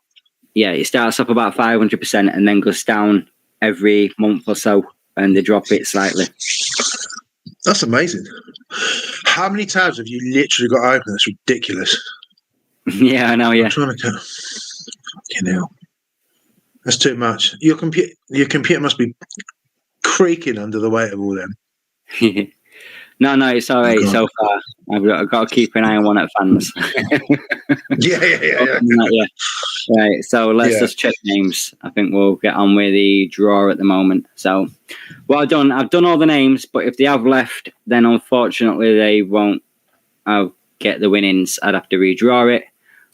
Yeah, it starts up about 500% and then goes down every month or so, and they drop it slightly. That's amazing. How many tabs have you literally got open? That's ridiculous. Yeah, I know. Yeah, I'm trying to count. Fucking hell. That's too much. Your computer must be creaking under the weight of all them. No, it's all right so far. I've got to keep an eye on one at fans. Yeah. Right, so let's just check names. I think we'll get on with the draw at the moment. So, what I've done all the names, but if they have left, then unfortunately they won't get the winnings. I'd have to redraw it.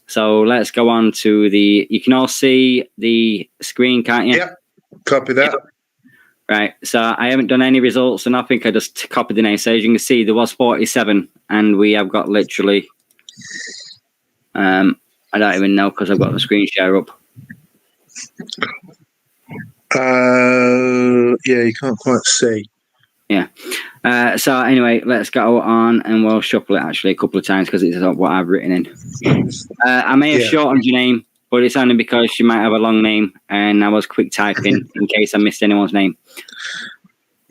So let's go on to you can all see the screen, can't you? Yep, copy that. Yep. Right, so I haven't done any results, and I think I just copied the name. So as you can see, there was 47, and we have got literally, I don't even know because I've got the screen share up. Yeah, you can't quite see. Yeah. So anyway, let's go on, and we'll shuffle it actually a couple of times because it's not what I've written in. I may have shortened your name, but it's only because you might have a long name, and I was quick typing in case I missed anyone's name.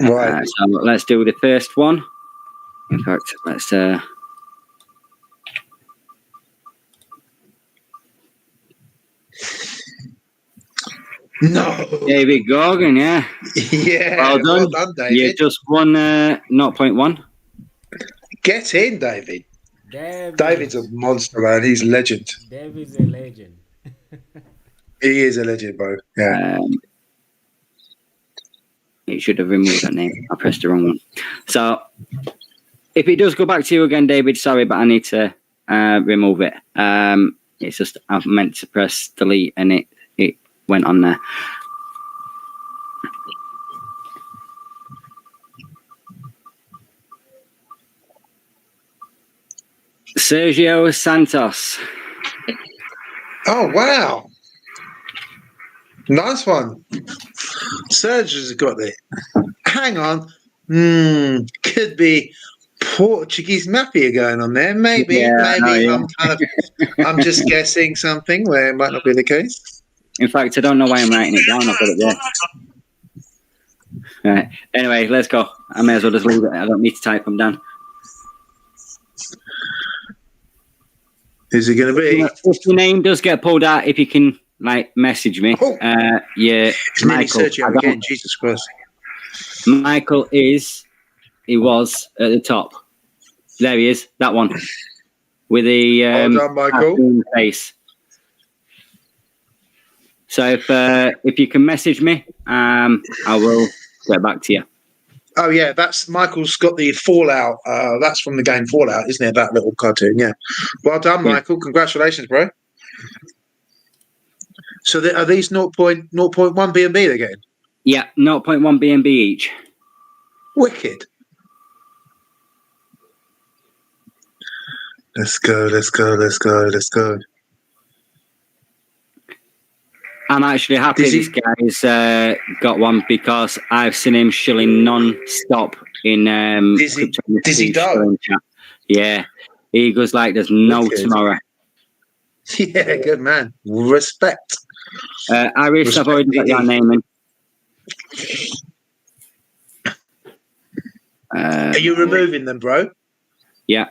Right. So let's do the first one. In fact, let's. No. David Gorgon, yeah. Yeah. Well done, David. You just won 0.1. Get in, David. David's a monster, man. He's a legend. David's a legend. He is a legend, bro. Yeah. It should have removed that name. I pressed the wrong one. So, if it does go back to you again, David, sorry, but I need to remove it. It's just I've meant to press delete and it went on there. Sergio Santos. Oh, wow. Nice one. Sergio's got it. Hang on. Could be Portuguese Mafia going on there. Maybe. I'm I'm just guessing something where it might not be the case. In fact, I don't know why I'm writing it down. I've got it there. Right. Anyway, let's go. I may as well just leave it. I don't need to type them down. Who's it going to be? If your name does get pulled out, if you can message me. Yeah, it's Michael. Sergio again. Jesus Christ. Michael he was at the top. There he is. That one with the well done, Michael. face. So if you can message me, I will get back to you. Oh yeah, that's Michael's got the Fallout. That's from the game Fallout, isn't it? That little cartoon. Yeah. Well done, Michael. Congratulations, bro. So are these 0.1 BNB they're getting? Yeah, 0.1 BNB each. Wicked. Let's go. I'm actually happy this guy's got one because I've seen him shilling non-stop in Dizzy Dog. Yeah, he goes like there's no tomorrow. Yeah, good man. Respect. Iris, I've already got your name in. Are you removing them, bro? Yeah.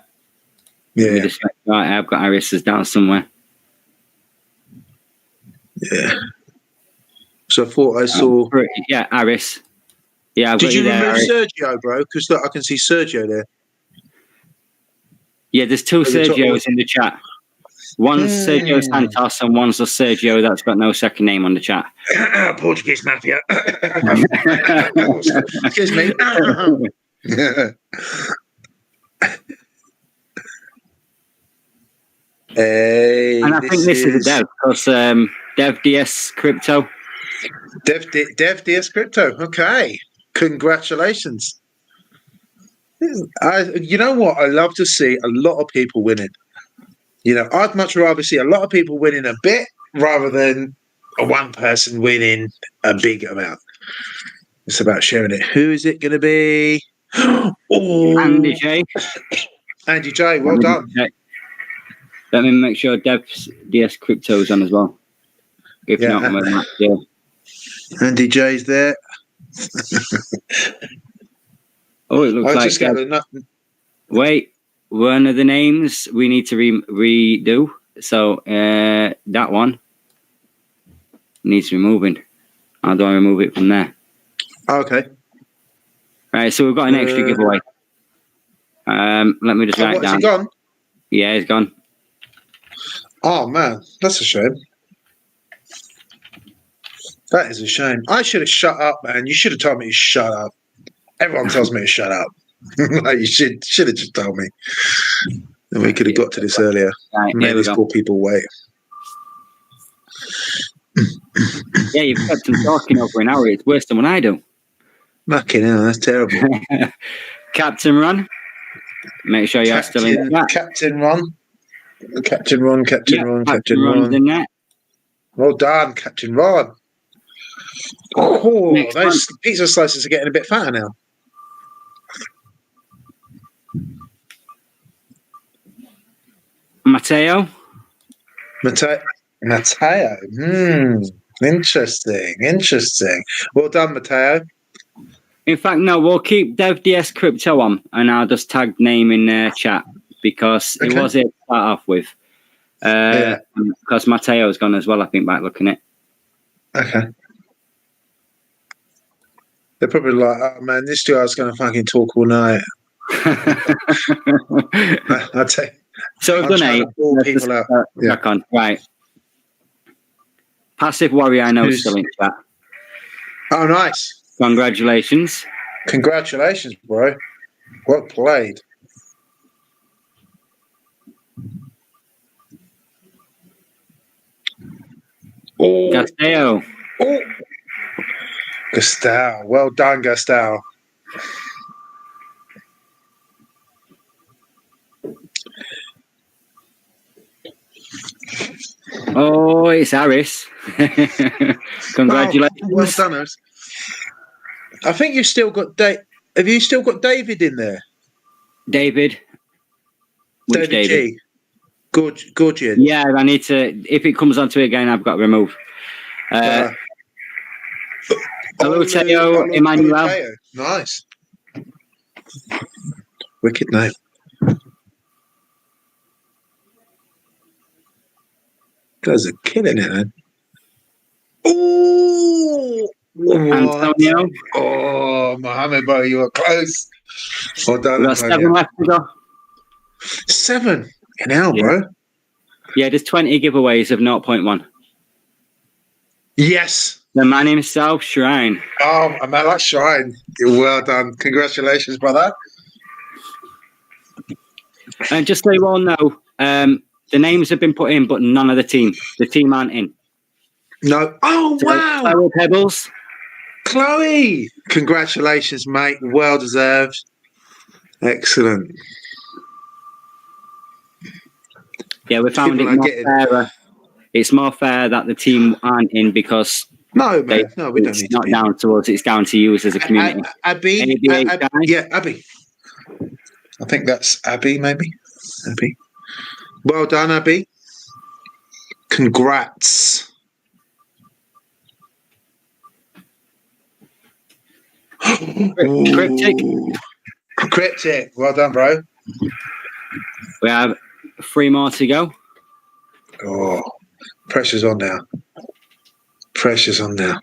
Yeah. Right, I've got Iris's down somewhere. Yeah. So I thought I saw. Yeah, Iris. Yeah, I've Did got you there, remove Iris. Sergio, bro? Because I can see Sergio there. Yeah, there's two Sergios in the chat. One's Sergio Santos and one's a Sergio that's got no second name on the chat. Portuguese Mafia. Excuse me. Hey, and I think this is a dev because Dev DS Crypto. Dev DS Crypto. Okay. Congratulations. You know what? I love to see a lot of people winning. You know, I'd much rather see a lot of people winning a bit rather than one person winning a big amount. It's about sharing it. Who is it going to be? Andy J. Andy J, well done. Let me make sure Dev's DS Crypto's on as well. If not, yeah. Andy J's there. Oh, it looks like. Wait, one of the names we need to redo. So that one needs removing. How do I remove it from there? Okay. Right, so we've got an extra giveaway. Let me just write it down. Is he gone? Yeah, he's gone. Oh man, that's a shame. That is a shame. I should have shut up, man. You should have told me to shut up. Everyone tells me to shut up. You should have just told me. And we could have got to this earlier. Right, made these poor people wait. Yeah, you've kept them talking over an hour. It's worse than what I do. Fucking hell, that's terrible. Captain Ron, make sure you're still in chat. Captain Ron. Captain Ron. Ron's in there. Well done, Captain Ron. Oh, those pizza slices are getting a bit fatter now. Matteo. Interesting. Well done, Matteo. In fact, no, we'll keep Dev DS Crypto on, and I'll just tag name in chat because it was it to start off with. Because Matteo's gone as well, I think, back looking at it. Okay. They're probably like, oh man, this guy's going to fucking talk all night. I'll take. So we've done 8. People out. Back on. Right. Passive Warrior, I know, is still in chat. Oh, nice. Congratulations. Congratulations, bro. Well played. Oh. Gasteo. Oh. Gastao. Well done, Gastao. Oh, it's Harris. Congratulations. Well done, Harris. I think you've still got Have you still got David in there? David. Which David G. Gorgian. Yeah, I need to. If it comes onto it again, I've got to remove. Hello, Teo, Emmanuel. Teo. Nice. Wicked name. Guys are killing it, man. Ooh! Antonio. Oh, Mohammed, bro, you were close. Well done. We've got 7 left to go. 7? In hell, bro. Yeah, there's 20 giveaways of 0.1. Yes. The man himself, Shrine. Oh, man, that's Shrine. Well done. Congratulations, brother. And just so you all know, the names have been put in, but none of the team. The team aren't in. No. Oh, so, wow. Chloe Pebbles. Chloe. Congratulations, mate. Well deserved. Excellent. Yeah, we found it more fairer. It's more fair that the team aren't in because no, man. No, we don't need to. It's not down to us. It's down to you as a community. Abby. Yeah, Abby. I think that's Abby, maybe. Abby. Well done, Abby. Congrats. Cryptic. Well done, bro. We have 3 more to go. Oh, pressure's on now. Pressure's on now.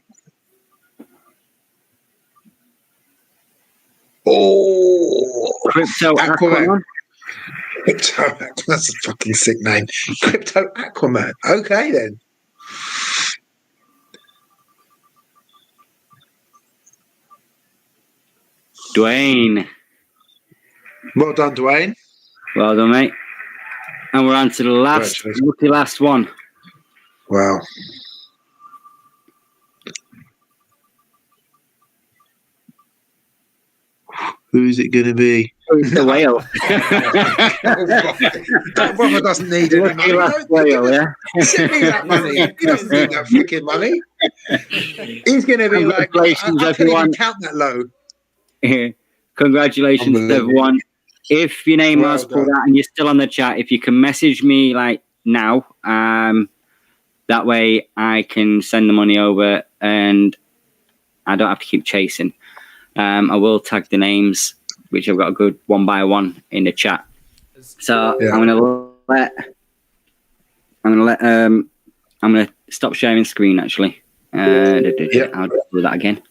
Oh, Crypto Aquaman. Crypto Aquaman. That's a fucking sick name. Crypto Aquaman. Okay, then. Dwayne. Well done, Dwayne. Well done, mate. And we're on to the last one. Wow. Who's it going to be? it's the whale. That brother doesn't need any money. Whale, yeah. Send me that money. He doesn't need that fucking money. He's going to be like, I can't even count that low. Congratulations, everyone. If your name was pulled out and you're still on the chat, if you can message me like now, that way I can send the money over and I don't have to keep chasing. I will tag the names, which I've got a good one by one in the chat. So I'm gonna stop sharing screen actually. I'll do that again.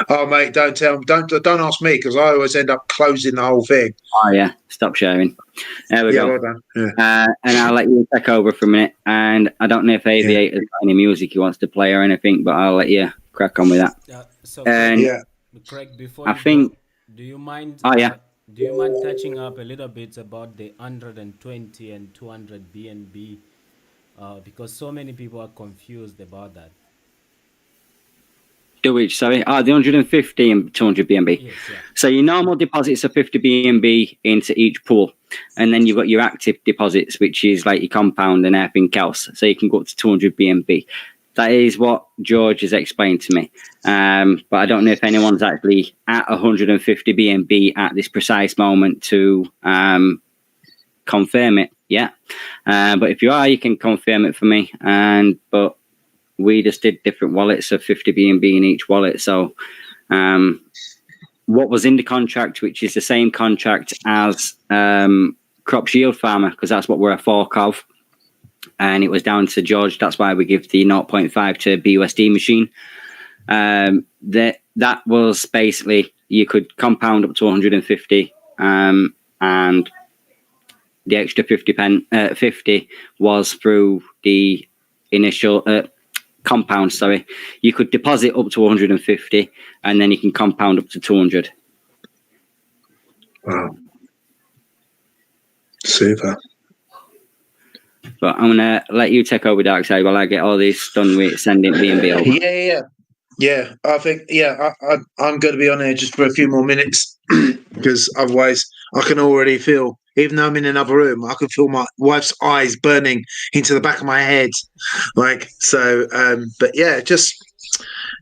Oh mate, don't ask me because I always end up closing the whole thing. Oh yeah, stop sharing. There we go. Well done. Yeah. And I'll let you take over for a minute. And I don't know if Aviator's got any music he wants to play or anything, but I'll let you crack on with that. Craig, before do you mind? Do you mind touching up a little bit about the 120 and 200 BNB? Because so many people are confused about that. The 150 and 200 BNB. Yes, yeah. So your normal deposits are 50 BNB into each pool. And then you've got your active deposits, which is like your compound and everything else. So you can go up to 200 BNB. That is what George has explained to me. But I don't know if anyone's actually at 150 BNB at this precise moment to confirm it yet. But if you are, you can confirm it for me. But we just did different wallets of 50 BNB in each wallet. So what was in the contract, which is the same contract as Crop Shield Farmer, because that's what we're a fork of. And it was down to George. That's why we give the 0.5 to BUSD machine. That was basically, you could compound up to 150 and the extra 50 was through the initial compound. Sorry, you could deposit up to 150 and then you can compound up to 200. Wow. Super. But I'm gonna let you take over, Darkside, while I get all this done with sending BNB over. Yeah. I think I'm going to be on here just for a few more minutes because otherwise I can already feel, even though I'm in another room, I can feel my wife's eyes burning into the back of my head. But yeah, just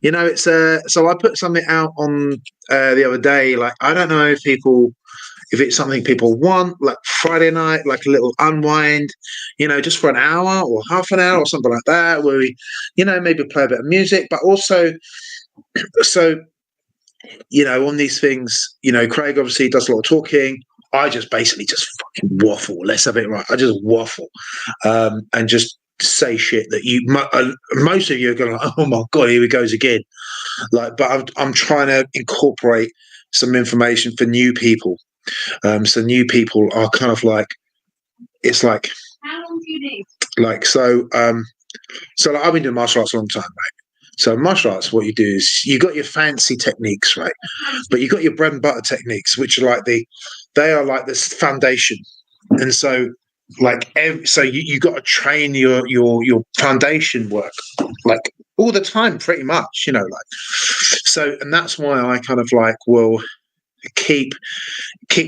it's so I put something out on the other day. Like, I don't know if it's something people want, like Friday night, like a little unwind, just for an hour or half an hour or something like that, where we, maybe play a bit of music, but also, on these things, Craig obviously does a lot of talking. I just basically just fucking waffle. Let's have it right. I just waffle and just say shit that most of you are going like, oh my God, here he goes again. But I'm trying to incorporate some information for new people. So new people are kind of like, it's like, how long do you need? I've been doing martial arts a long time, right? So martial arts, what you do is you got your fancy techniques, right? But you got your bread and butter techniques, which are they are like this foundation. And so you got to train your foundation work like all the time, pretty much, and that's why I kind of will keep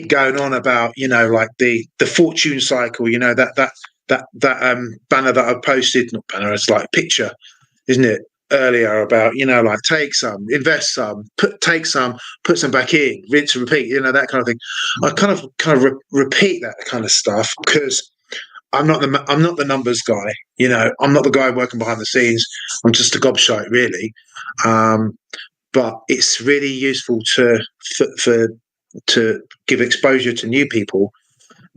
going on about the fortune cycle, that banner that I posted, not banner, it's like picture, isn't it, earlier about take some, invest some, take some, put some back in, rinse and repeat, that kind of thing. I kind of repeat that kind of stuff because I'm not the numbers guy, I'm not the guy working behind the scenes. I'm just a gobshite, really. But it's really useful to give exposure to new people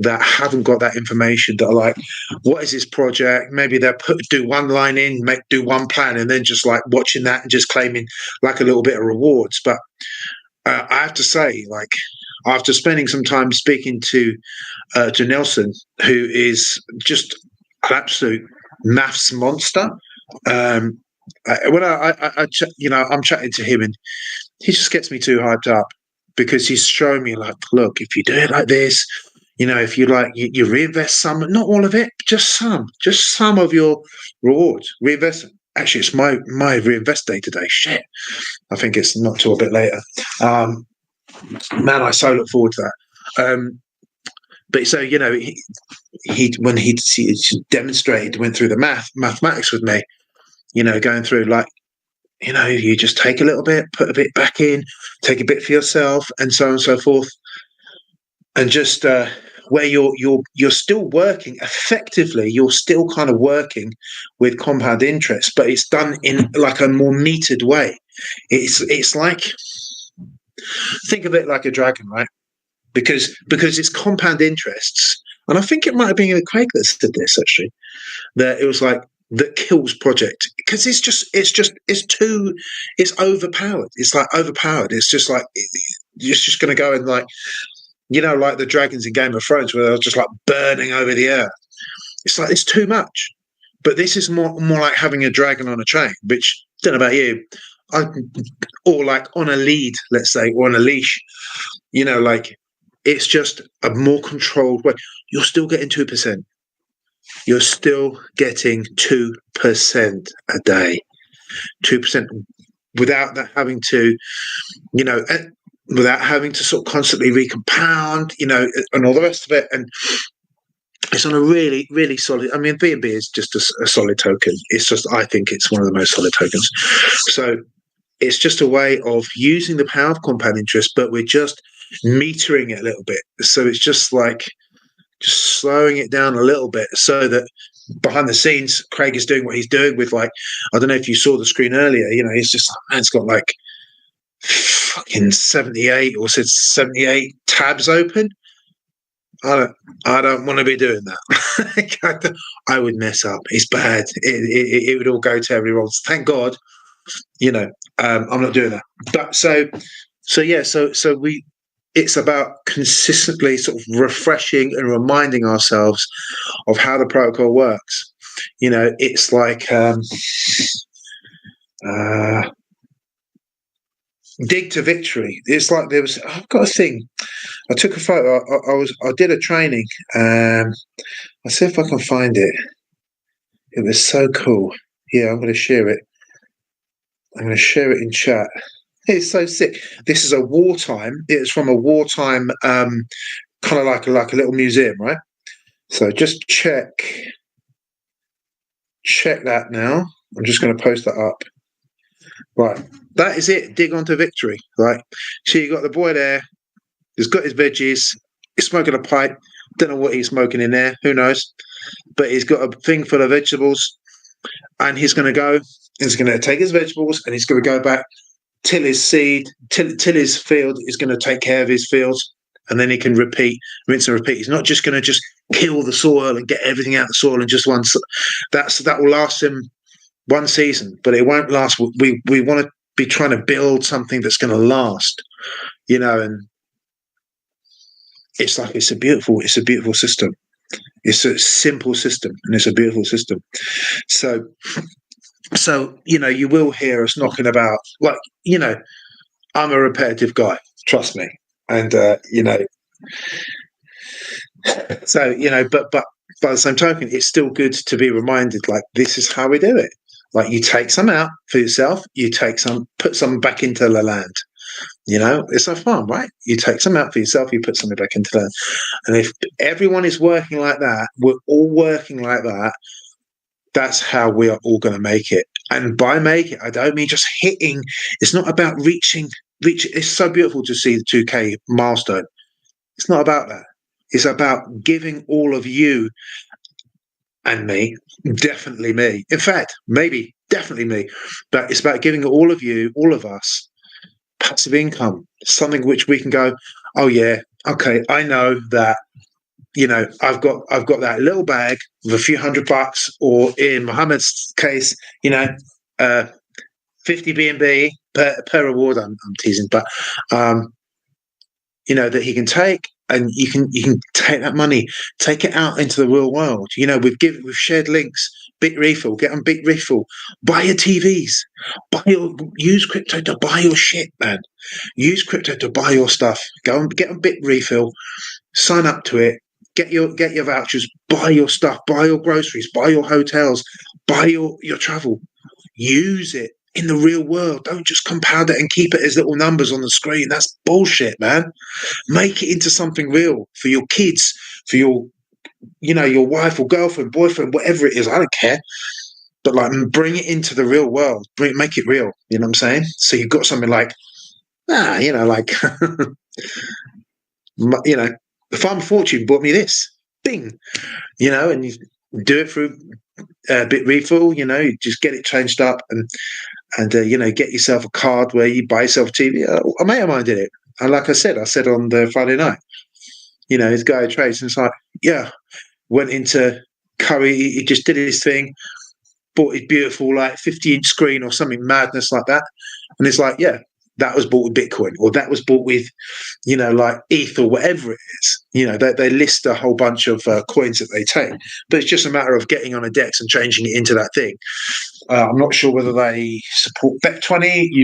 that haven't got that information, that are like, what is this project? Maybe they'll do one line in, do one plan, and then just like watching that and just claiming like a little bit of rewards. But I have to say, like, after spending some time speaking to Nelson, who is just an absolute maths monster, when I'm chatting to him, and he just gets me too hyped up because he's showing me like, look, if you do it like this, if you you reinvest some, not all of it, just some of your rewards, reinvest. Actually, it's my reinvest day today. Shit, I think it's not till a bit later. Man, I so look forward to that. But so, he when he demonstrated, went through the mathematics with me, going through like, you just take a little bit, put a bit back in, take a bit for yourself, and so on and so forth, and just where you're still working effectively, you're still kind of working with compound interest, but it's done in like a more metered way. It's like, think of it like a dragon, right? Because it's compound interests, and I think it might have been Craig that said this actually, that it was like that kills project, because it's overpowered. It's like overpowered. It's just like it's just going to go and like, like the dragons in Game of Thrones where they're just like burning over the earth. It's like it's too much. But this is more like having a dragon on a chain, which I don't know about you, or like on a lead, let's say, or on a leash. Like it's just a more controlled way. You're still getting 2%. You're still getting 2% a day, 2% without that having to, without having to sort of constantly recompound, and all the rest of it. And it's on a really, really solid. I mean, BNB is just a solid token. It's just, I think it's one of the most solid tokens. So it's just a way of using the power of compound interest, but we're just metering it a little bit. So it's just like just slowing it down a little bit, so that behind the scenes, Craig is doing what he's doing with, like, I don't know if you saw the screen earlier. He's just, man, it's got like fucking 78 or said 78 tabs open. I don't want to be doing that. I would mess up. It's bad. It would all go terribly. Thank God, I'm not doing that. But so it's about consistently sort of refreshing and reminding ourselves of how the protocol works. It's like dig to victory. It's like I've got a thing. I took a photo. I did a training. I'll see if I can find it. It was so cool. Yeah, I'm going to share it. I'm going to share it in chat. It's so sick. This is a wartime. It's from a wartime kind of like a little museum, right? So just check that now. I'm just going to post that up. Right, that is it. Dig onto victory. Right. So you got the boy there. He's got his veggies. He's smoking a pipe. Don't know what he's smoking in there. Who knows? But he's got a thing full of vegetables, and he's going to go. He's going to take his vegetables, and he's going to go back, till his seed, till his field. Is going to take care of his fields, and then he can rinse and repeat. He's not just going to just kill the soil and get everything out of the soil in just one. That will last him one season, but it won't last. We want to be trying to build something that's going to last, and it's like it's a beautiful system. It's a simple system, and it's a beautiful system. So you will hear us knocking about, like, I'm a repetitive guy, trust me, and so but by the same token, it's still good to be reminded, like, this is how we do it. Like, you take some out for yourself, you take some, put some back into the land. It's a farm, right? You take some out for yourself, you put something back into the land. And if everyone is working like that, we're all working like that, that's how we are all going to make it. And by make it, I don't mean just hitting. It's not about reaching. It's so beautiful to see the 2K milestone. It's not about that. It's about giving all of you and me, definitely me. In fact, maybe definitely me. But it's about giving all of you, all of us, passive income, something which we can go, oh yeah, okay, I know that, I've got that little bag with a few $100, or in Mohammed's case, 50 BNB per reward. I'm teasing, but that he can take, and you can take that money, take it out into the real world. We've shared links. Bit Refill, get on Bit Refill, buy your TVs, use crypto to buy your shit, man. Use crypto to buy your stuff. Go and get on Bit Refill, sign up to it, get your vouchers, buy your stuff, buy your groceries, buy your hotels, buy your travel. Use it. in the real world. Don't just compound it and keep it as little numbers on the screen. That's bullshit, man. Make it into something real for your kids, for your, your wife or girlfriend, boyfriend, whatever it is. I don't care. But like, bring it into the real world. Make it real. You know what I'm saying? So you've got something like, like, the Farm Fortune bought me this. Bing. And you do it through Bitrefill. You just get it changed up and get yourself a card where you buy yourself a TV. A mate of mine did it. And like I said on the Friday night, his guy trades, and it's like, went into Curry. He just did his thing, bought his beautiful, like 50-inch screen or something madness like that. And it's like, that was bought with Bitcoin, or that was bought with, like ETH or whatever it is. They list a whole bunch of coins that they take, but it's just a matter of getting on a DEX and changing it into that thing. I'm not sure whether they support Bet20.